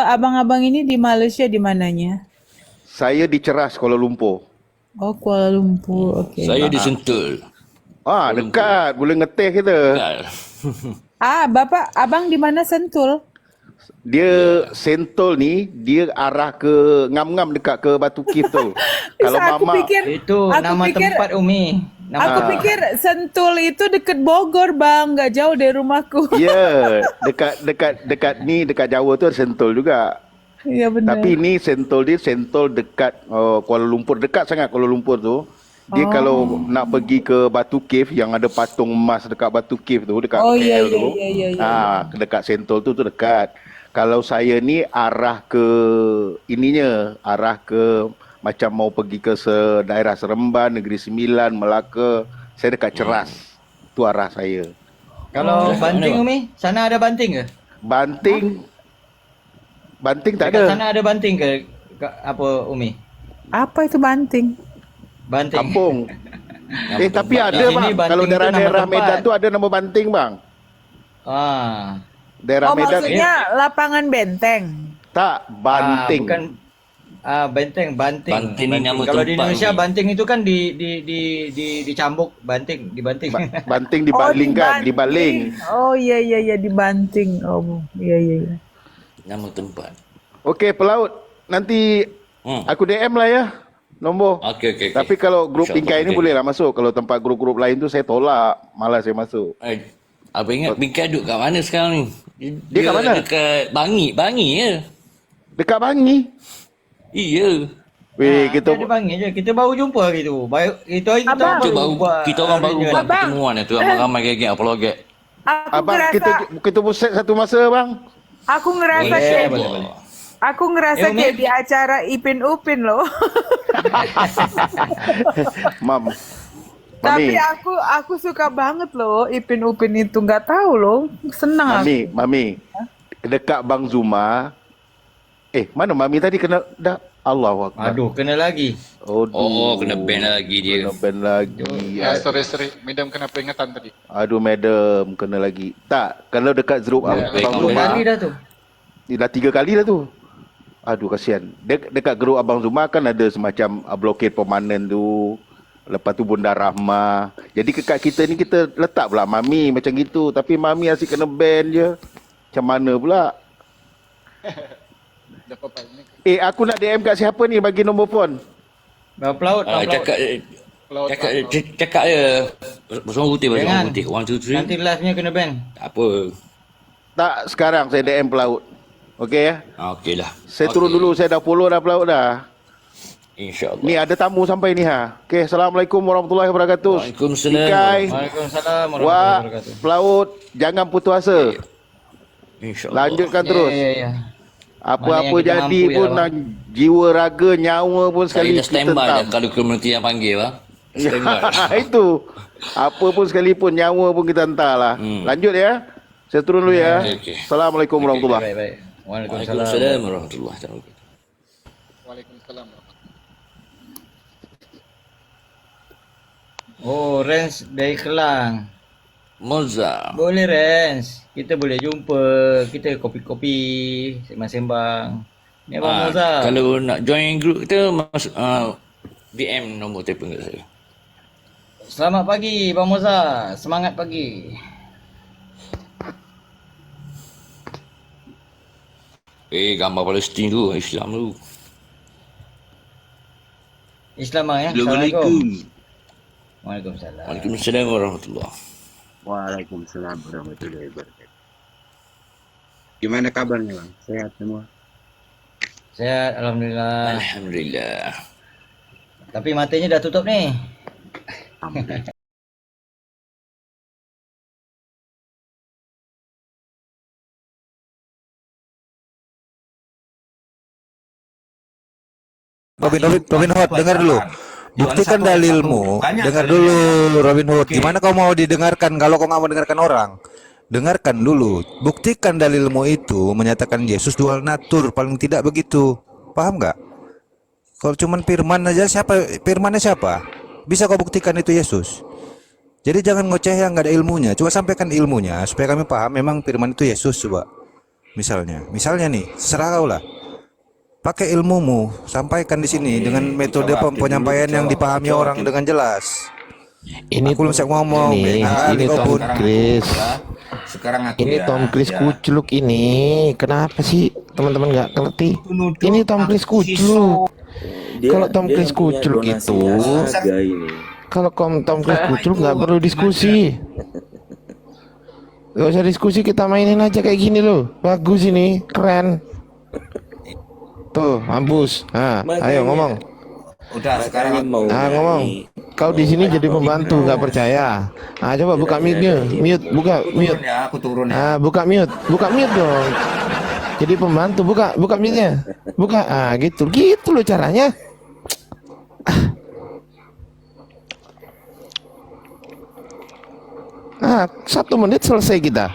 abang-abang ini di Malaysia di mananya? Saya di Ceras, Kuala Lumpur. Oh Kuala Lumpur, okey. Saya di Sentul. Dekat. Boleh ngeteh kita. Bapak, abang di mana Sentul? Dia Sentul ni, dia arah ke Ngam-Ngam dekat ke Batu Kif tu. Kalau Mama Itu nama tempat Umi. Aku pikir Sentul itu dekat Bogor Bang, nggak jauh dari rumahku. Ya, dekat ni dekat Jawa tu ada Sentul juga. Iya benar. Tapi ni Sentul dekat Kuala Lumpur, dekat sangat Kuala Lumpur tu. Dia kalau nak pergi ke Batu Cave yang ada patung emas dekat Batu Cave tu, dekat KL tu. Dekat Sentul tu dekat. Kalau saya ni arah ke arah ke macam mau pergi ke daerah Seremban, Negeri Sembilan, Melaka, saya dekat Ceras. Tu arah saya. Kalau Banting Umi, sana ada Banting ke? Banting tak Dekat ada. sana ada Banting ke? Apa Umi? Apa itu Banting? Banting. Kampung. Tapi ada Di sini bang. Banting Kalau itu daerah-daerah nama tempat. Medan tu ada nama Banting bang. Daerah Medan. Maksudnya lapangan benteng? Tak, Banting. Bukan Benteng, Banting. Banting ni nama Kalau di tempat Indonesia ni. Banting itu kan dicambuk, Banting, dibanting. Banting dibaling kan, dibaling. Oh iya dibanting. Oh iya. Nama tempat. Okey, pelaut. Nanti aku DM lah ya. Nombor. Okey. Tapi kalau grup InsyaAllah, Pingkai ni okey. boleh lah masuk. Kalau tempat grup-grup lain tu saya tolak. Malas saya masuk. Abang ingat Bingkai duduk kat mana sekarang ni? Dia kat mana? Dekat Bangi ya. Dekat Bangi? Iya. Weh, kita Ada Bangi je. Kita baru jumpa hari tu. Itu hari kita Kita orang baru buat pertemuan tu. Ramai geng-geng apa logek. abang kita pun set satu masa bang. Aku ngerasa Boleh. Aku ngerasa kayak di acara Ipin Upin loh. Mam. Tapi aku suka banget loh Ipin Upin itu, nggak tahu loh, senang aku. Mami, dekat Bang Zuma. Mana Mami tadi kena dah? Allahu Akbar. Aduh, kena lagi. Oh, kena ban lagi dia. Kena ban lagi. Sorry. Madam kena peringatan tadi. Aduh, madam kena lagi. Tak, kalau dekat Zeruk Bang Zuma. Kali dah tu. Dah 3 kali dah tu. Aduh, kasihan. Dekat grup Abang Zuma kan ada semacam blokade permanen tu. Lepas tu Bunda Rahmah. Jadi kat kita ni kita letak pula Mami macam gitu. Tapi Mami asyik kena ban je. Macam mana pula? Aku nak DM kat siapa ni bagi nombor phone? Pelaut. Cakap je. Bersama putih. 1, 2, 3. Nanti live-nya kena ban. Tak apa. Tak, sekarang saya DM pelaut. Okey ya. Okey lah. Saya turun dulu, saya dah follow dah pelaut dah. InsyaAllah. Ni ada tamu sampai ni ha. Okey, Assalamualaikum warahmatullahi wabarakatuh. Waalaikumsalam. Ikai. Waalaikumsalam Wah, pelaut, jangan putus asa. InsyaAllah. Lanjutkan terus. Ya. Apa-apa Mana yang kita jadi mampu ya, pun, bang. jiwa raga, nyawa pun Saya sekali dah standby dah tentam. kalau community yang panggil bang. Standby. Itu. Apa pun sekalipun, nyawa pun kita hantar lah. Lanjut ya. Saya turun dulu ya. Okey. Assalamualaikum warahmatullahi. Baik. Waalaikumsalam warahmatullahi wabarakatuh. Waalaikumsalam. Oh, Rens dari Kelang. Moza. Boleh Rens. Kita boleh jumpa. Kita kopi-kopi, sembang-sembang. Ni Abang Moza. Kalau nak join group kita DM nombor telefon kat saya. Selamat pagi Bang Moza. Semangat pagi. Gambar Palestin tu, Islam tu. Islam bang ya. Assalamualaikum. Waalaikumsalam. Waalaikumsalam warahmatullahi. Waalaikumsalam warahmatullahi wabarakatuh. Gimana kabarnya bang? Sehat semua? Sehat, alhamdulillah. Alhamdulillah. Tapi matanya dah tutup ni. Alhamdulillah. Robin Hood, dengar dulu. Buktikan dalilmu. Dengar dulu, Robin Hood. Gimana kau mau didengarkan kalau kau nggak mau dengarkan orang? Dengarkan dulu. Buktikan dalilmu itu menyatakan Yesus dual natur, paling tidak begitu. Paham nggak? Kalau cuman firman aja, firmannya siapa? Bisa kau buktikan itu Yesus? Jadi jangan ngoceh yang nggak ada ilmunya. Coba sampaikan ilmunya supaya kami paham memang firman itu Yesus. Coba. Misalnya nih, serah kau lah. Pakai ilmumu, sampaikan di sini dengan metode penyampaian yang dipahami orang dengan jelas. Ini aku belum siap ngomong. ini Tom Cruise. Sekarang Ini Tom Cruise kucluk ini. Kenapa sih teman-teman nggak ngerti? Ini Tom Cruise kucluk. Kalau Tom Cruise kucluk itu, kalau Tom Cruise kucluk nggak perlu diskusi. Gak usah diskusi, kita mainin aja kayak gini loh. Bagus ini, keren. Tuh, mampus. Nah, ayo ngomong. Udah sekarang Ngomong. Kau di sini jadi pembantu, nggak percaya? Coba buka mute-nya. Buka mute. Aku turun ya. Buka mute dong. Jadi pembantu, buka mute-nya. Buka. Gitu loh caranya. 1 menit selesai kita.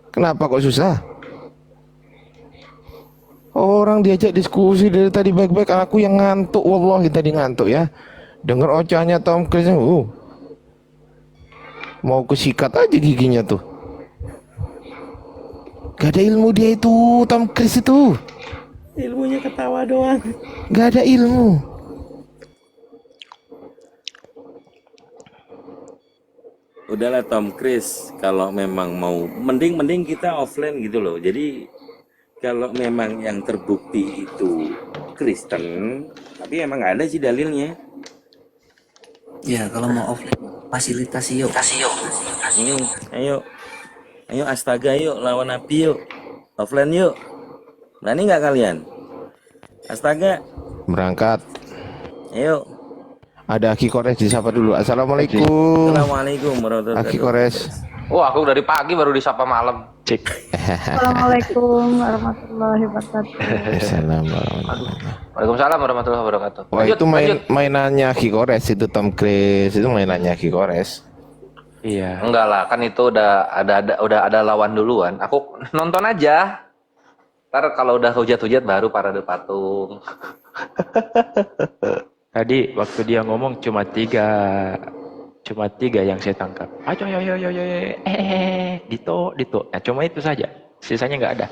Kenapa kok susah? Orang diajak diskusi dari tadi baik-baik, aku yang ngantuk, wallahi tadi ngantuk ya. Dengar ocehannya Tom Cruise, mau kesikat aja giginya tuh. Gak ada ilmu dia itu, Tom Cruise itu. Ilmunya ketawa doang. Gak ada ilmu. Udahlah Tom Cruise, kalau memang mau mending kita offline gitu loh. Jadi kalau memang yang terbukti itu Kristen, tapi emang nggak ada sih dalilnya. Ya kalau mau offline fasilitasi yuk. Ayo astaga yuk, lawan api yuk, offline yuk. Berani nggak kalian? Astaga. Berangkat. Ayo. Ada Aki Kores, disapa dulu. Assalamualaikum. Assalamualaikum warahmatullahi wabarakatuh. Aki Kores. Wah, aku dari pagi baru disapa malam. Cik. Assalamualaikum warahmatullahi wabarakatuh. Waalaikumsalam warahmatullahi wabarakatuh. Wah, itu mainannya Aki Kores itu, Tom Cruise itu mainannya Aki Kores. Iya. Enggak lah, kan itu udah ada lawan duluan. Aku nonton aja. Ntar kalau udah hujat-hujat baru parade patung. Tadi waktu dia ngomong cuma tiga yang saya tangkap. Ayo, Dito. Nah, cuma itu saja. Sisanya nggak ada.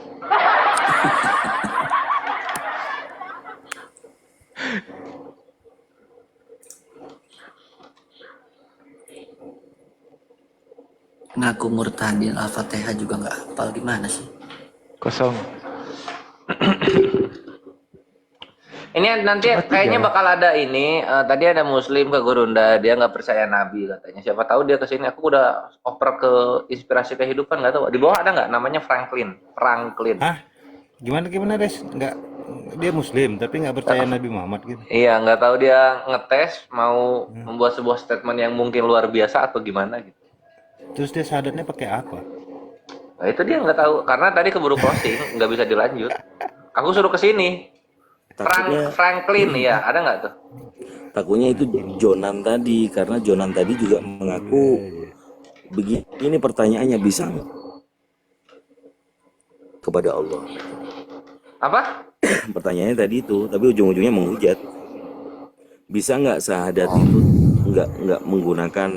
Ngaku murtadin Al-Fatihah juga nggak hafal, gimana sih? Kosong. Ini nanti kayaknya bakal ada ini. Tadi ada Muslim ke Gurunda, dia nggak percaya Nabi katanya. Siapa tahu dia kesini. Aku udah oper ke inspirasi kehidupan, nggak tahu. Di bawah ada nggak? Namanya Franklin. Hah? Gimana Res? Enggak, dia Muslim tapi nggak percaya Nabi Muhammad gitu. Iya, nggak tahu dia ngetes mau membuat sebuah statement yang mungkin luar biasa atau gimana gitu. Terus dia syahadatnya pakai apa? Nah, itu dia nggak tahu karena tadi keburu closing, nggak bisa dilanjut. Aku suruh ke sini. Franklin ya, ada nggak tuh? Takutnya itu Jonan tadi, karena Jonan tadi juga mengaku begini pertanyaannya, bisa nggak kepada Allah? Apa? Pertanyaannya tadi itu, tapi ujung-ujungnya menghujat. Bisa nggak syahadat itu nggak menggunakan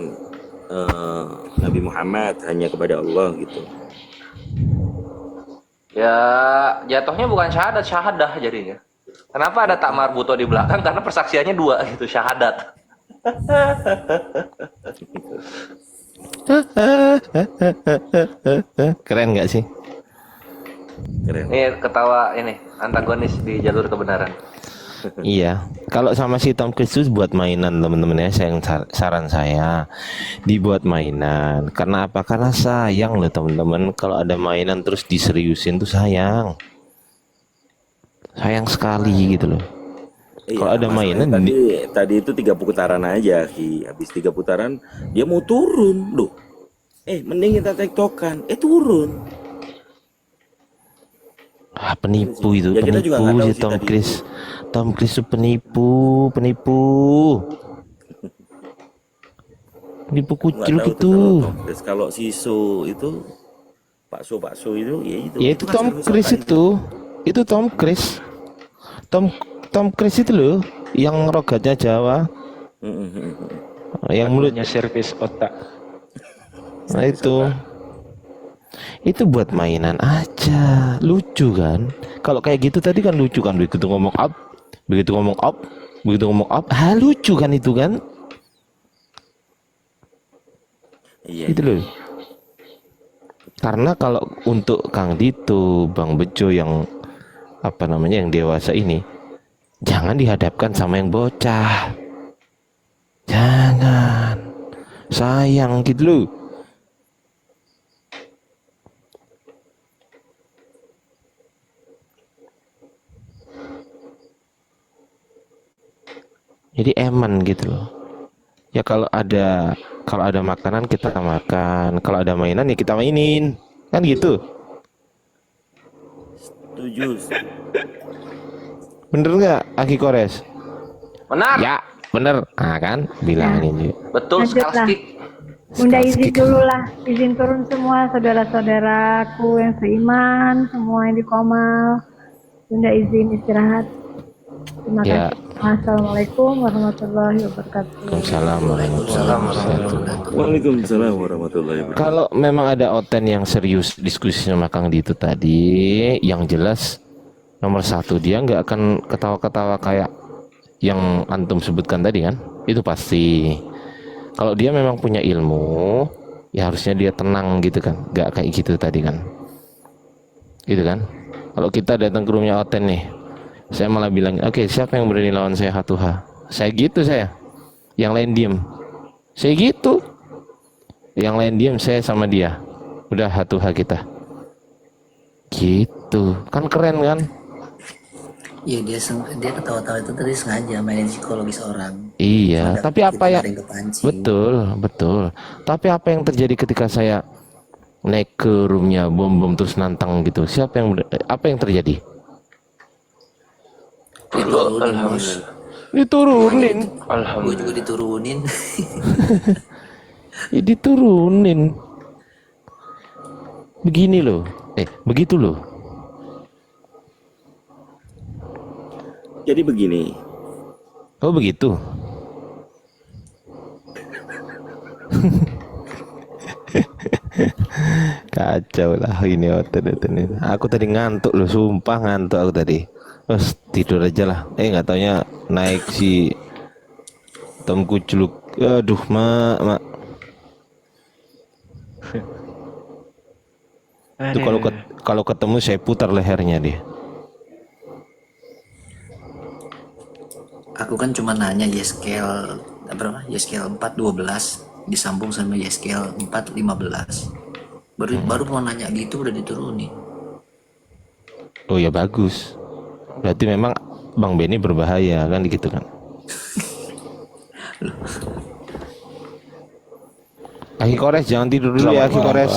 Nabi Muhammad, hanya kepada Allah gitu? Ya jatuhnya bukan syahadah jadinya. Kenapa ada tak marbuto di belakang? Karena persaksiannya 2 gitu, syahadat. Keren nggak sih? Keren. Ini ketawa ini antagonis di jalur kebenaran. Iya, kalau sama si Tom Cruise buat mainan teman-teman ya, saran saya dibuat mainan. Karena apa? Karena sayang loh teman-teman, kalau ada mainan terus diseriusin tuh sayang sekali gitu loh. Iya, kalau ada mainan tadi itu 3 putaran aja, Ki. Habis 3 putaran dia mau turun, loh. Mending kita tektokan, turun. Penipu itu, Ya, kita juga nggak penipu tahu si sih Tom tadi Cruise. Tom Cruise itu penipu kucil Nggak tahu gitu. tuh kalau Tom Cruise. Kalau si So itu Pak So itu ya itu. Ya itu kan Tom Cruise itu Tom Cruise. Tom Cruise itu loh yang rogatnya Jawa. Yang mulutnya servis otak. Nah itu buat mainan aja, lucu kan? Kalau kayak gitu tadi kan lucu kan, begitu ngomong up, lucu kan itu kan? Iya. Itu loh. Karena kalau untuk Kang Dito, Bang Bejo yang yang dewasa ini, jangan dihadapkan sama yang bocah. Jangan. Sayang gitu loh. Jadi eman gitu loh. Ya kalau ada makanan kita makan, kalau ada mainan ya kita mainin. Kan gitu. Setuju. Bener nggak, Aki Kores? Benar. Ya, bener. Nah kan, bilangin juga. Betul sekali. Bunda izin dulu lah, izin turun semua saudara-saudaraku yang seiman, semua yang di Komal. Bunda izin istirahat. Terima Ya. kasih. Assalamualaikum warahmatullahi wabarakatuh. Waalaikumsalam warahmatullahi wabarakatuh. Kalau memang ada Oten yang serius diskusi sama Kang Dito tadi, yang jelas nomor 1 dia nggak akan ketawa-ketawa kayak yang antum sebutkan tadi kan, itu pasti. Kalau dia memang punya ilmu, ya harusnya dia tenang gitu kan, nggak kayak gitu tadi kan, gitu kan. Kalau kita datang ke rumahnya Oten nih, saya malah bilang, oke, siapa yang berani lawan saya hatuha? Saya gitu saya. Yang lain diem. Saya gitu. Yang lain diem, saya sama dia. Udah hatuha kita. Gitu. Kan keren kan? Iya, dia ketawa-tawa itu tadi sengaja mainin psikologis orang. Iya, tapi apa ya? Kepancing. Betul. Tapi apa yang terjadi ketika saya naik ke roomnya bom terus nantang gitu? Apa yang terjadi? Diturunin. Gue juga diturunin. Ya, diturunin. Begini loh. Begitu loh. Jadi begini. Oh begitu. Kacau lah ini Oten ini. Aku tadi ngantuk loh, sumpah ngantuk aku tadi. Terus tidur aja lah. Nggak taunya naik si Tom Kucluk. Aduh, mak. Itu kalau ketemu saya putar lehernya dia. Aku kan cuma nanya Yeskel berapa? Yeskel 4:12 disambung sama Yeskel 4:15. Baru mau nanya gitu udah diturunin. Oh ya bagus. Berarti memang Bang Benny berbahaya kan gitu kan. Aki Kores jangan tidur dulu ya Aki Kores.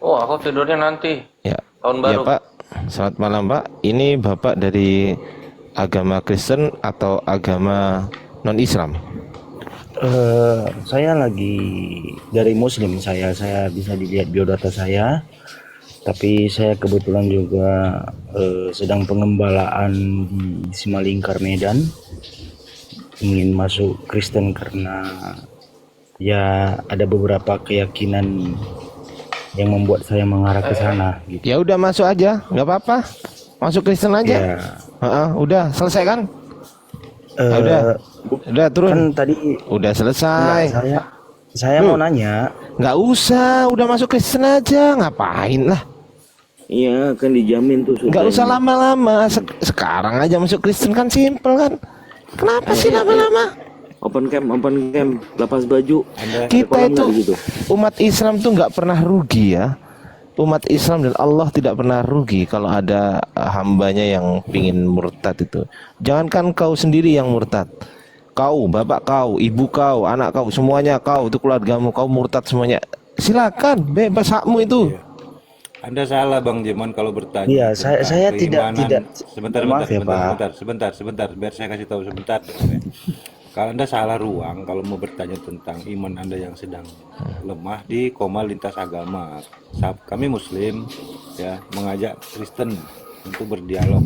Oh, aku tidurnya nanti. Ya. Tahun Ya baru. Pak. Selamat malam Pak. Ini Bapak dari agama Kristen atau agama non-Islam? Saya lagi dari Muslim. Saya bisa dilihat biodata saya. Tapi saya kebetulan juga sedang pengembalaan di Simalingkar Medan. Ingin masuk Kristen karena ya ada beberapa keyakinan yang membuat saya mengarah ke sana. Gitu. Ya udah masuk aja, nggak apa-apa. Masuk Kristen aja. Ya. Udah selesai kan? Udah turun. Kan tadi udah selesai. Enggak, saya mau nanya. Nggak usah, udah masuk Kristen aja, ngapain lah? Iya, kan dijamin tuh. Nggak usah lama-lama. Sekarang aja masuk Kristen kan simple kan? Kenapa sih lama-lama? Open camp, lepas baju. Kita itu gitu. umat Islam tuh nggak pernah rugi ya. Umat Islam dan Allah tidak pernah rugi kalau ada hambanya yang pingin murtad itu. Jangankan kau sendiri yang murtad, kau, bapak kau, ibu kau, anak kau, semuanya kau, itu keluargamu, kau murtad semuanya. Silakan, bebas hakmu itu. Anda salah Bang Jeman kalau bertanya. Iya, saya tidak. Sebentar, Maaf ya, Pak. sebentar, biar saya kasih tahu sebentar. Kalau Anda salah ruang kalau mau bertanya tentang iman Anda yang sedang lemah di koma lintas agama. Kami Muslim ya mengajak Kristen untuk berdialog,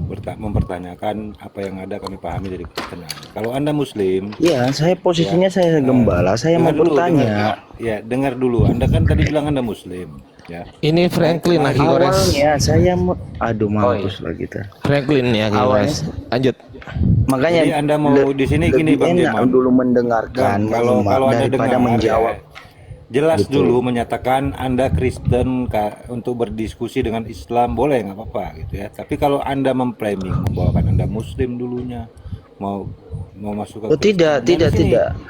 mempertanyakan apa yang ada kami pahami dari Kristen. Kalau Anda Muslim, Iya, saya posisinya saya gembala, saya mau bertanya. Dengar dulu. Anda kan tadi bilang Anda Muslim, ya. Ini Franklin Aki Kores. Awalnya saya mau, aduh mampus lah kita. Franklin ya Aki Kores. Lanjut. Makanya Jadi Anda mau di sini gini Bang enak Jeman. dulu mendengarkan Kalau Anda daripada dengar, menjawab. jelas Betul. dulu menyatakan Anda Kristen untuk berdiskusi dengan Islam boleh nggak apa-apa gitu ya. Tapi kalau Anda memframing membawakan Anda Muslim dulunya mau masuk ke Oh tidak.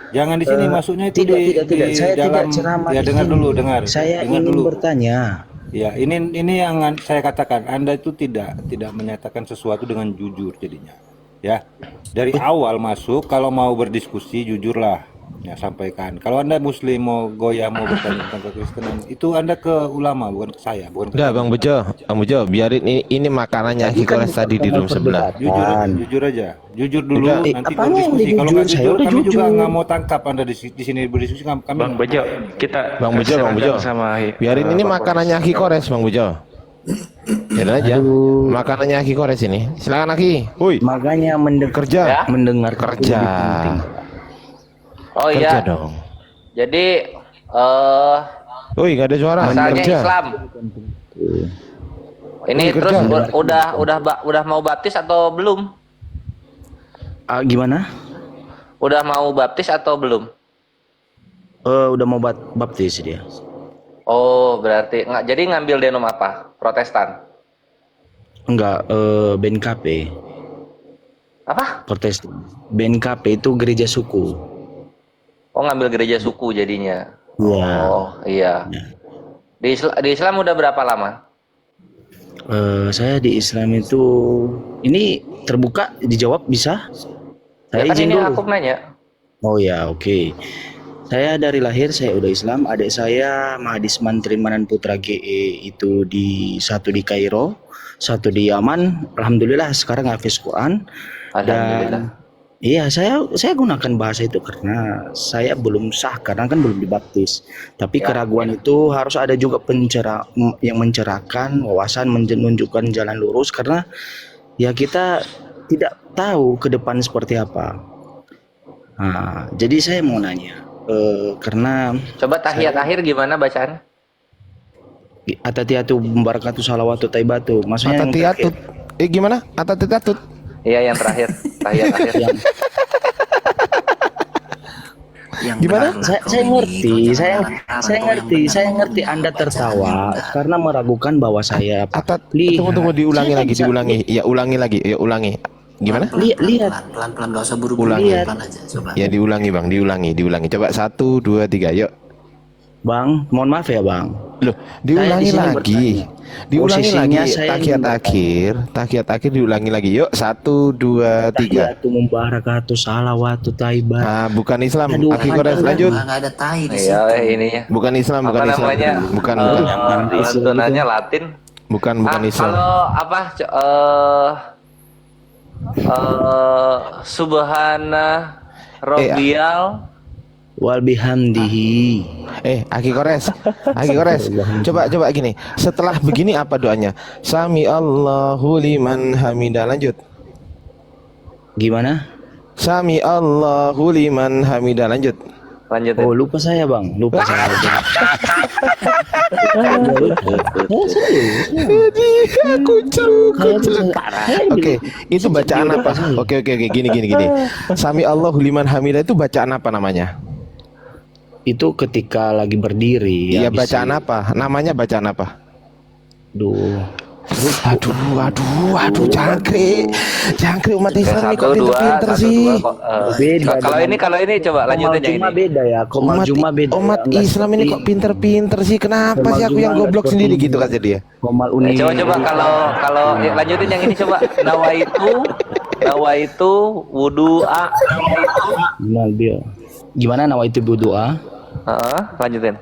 Jangan di sini masuknya itu tidak. di Saya dalam, tidak ceramah. ya di dengar sini. dulu, dengar. Saya dengar ingin dulu. bertanya. Ya, ini yang saya katakan, Anda itu tidak menyatakan sesuatu dengan jujur jadinya. Ya. Dari awal masuk kalau mau berdiskusi jujurlah. Ya, sampaikan. Kalau Anda Muslim mau goyah mau bertanya tentang kekristenan, itu Anda ke ulama bukan ke saya, bukan ke Udah Bang Bejo, biarin ini makanannya Aki Kores tadi di room sebelah. jujur aja. Jujur dulu Udah. nanti apanya yang berdiskusi. Kalau nggak jujur? Saya jujur udah kami juga jujur. nggak mau tangkap Anda di sini berdiskusi kami. Bang Bejo, kita Bang Bejo, biarin ini makanannya Aki Kores, Bang Bejo. Biarin aja, makanannya Aki Kores ini. Silakan Aki. Hui. Makanya Kerja. mendengar Kerja. Oh Kerja iya. dong. Jadi Woi, nggak ada suara. asalnya Kerja. Islam. Ini Oh, terus kerja. udah mau baptis atau belum? Gimana? Udah mau baptis atau belum? Udah mau baptis dia. Oh, berarti jadi ngambil denom apa? Protestan. Enggak, BNKP. Apa? Protestan. BNKP itu gereja suku. Oh, ngambil gereja suku jadinya. Iya. Oh, iya. Di Islam udah berapa lama? Saya di Islam itu ini terbuka dijawab bisa? Saya Ya kan izin ini dulu. aku nanya. Oh ya, oke. Saya dari lahir saya udah Islam. Adik saya Mahadisman Trimanan Putra GE itu satu di Kairo, satu di Yaman. Alhamdulillah sekarang hafiz Quran. Alhamdulillah. Iya, saya gunakan bahasa itu karena saya belum sah karena kan belum dibaptis. Tapi keraguan itu harus ada juga yang mencerahkan wawasan, menunjukkan jalan lurus karena ya kita tidak tahu ke depan seperti apa. Nah, jadi saya mau nanya karena Coba tahiyat akhir gimana bacaan? Atatiyatu barakatu salawatu taibatu. Maksudnya yang Atatiyatut. Gimana? Atatiyatut. Iya, yang terakhir. Tahiyat akhir. Gimana? Saya ngerti, saya ngerti Anda tertawa karena meragukan bahwa saya Tunggu diulangi lagi. Ya ulangi lagi. Ya ulangi. Gimana? Lihat. Pelan-pelan gak usah buru-buru, Ulangi. pelan aja coba. Ya diulangi Bang, diulangi. Coba 1, 2, 3, yuk. Bang, mohon maaf ya Bang. Loh, diulangi Saya di sini lagi. bertanya. Diulangi lagi Posisinya saya tahiyat akhir diulangi lagi. Yuk 1 2 3. Tahiyatu mubarakatuh salawatu thayyibah. Ah, bukan Islam. Aduh, Akhi Kores lanjut. Nggak ada tai di situ. Iya, ininya. Bukan Islam, Apa bukan Islam. namanya? Bukan. Lantunannya Latin. Bukan Islam. Kalau apa? Subhana Rabbiyal wal bihamdihi. Akhi Kores, coba gini. Setelah begini apa doanya? Sami Allahu liman hamidah. Lanjut. Gimana? Sami Allahu liman hamidah. Lanjut. Lanjut. Oh, lupa saya, Bang. Lupa saya. Kucluk. Oke, itu bacaan apa? Oke, gini. Sami Allahu liman hamidah itu bacaan apa namanya? Itu ketika lagi berdiri. Iya, bacaan apa? Namanya bacaan apa? Aduh, jangkrik umat Islam ini kok pinter-pinter sih. Kalau ini coba lanjutin yang ini. Beda ya, umat Islam ini kok pinter-pinter sih. Kenapa sih aku yang goblok sendiri gitu kata dia? Coba kalau lanjutin yang ini coba. Nawaitu wudu'a. Gimana nawaitu wudu'a? Lanjutin.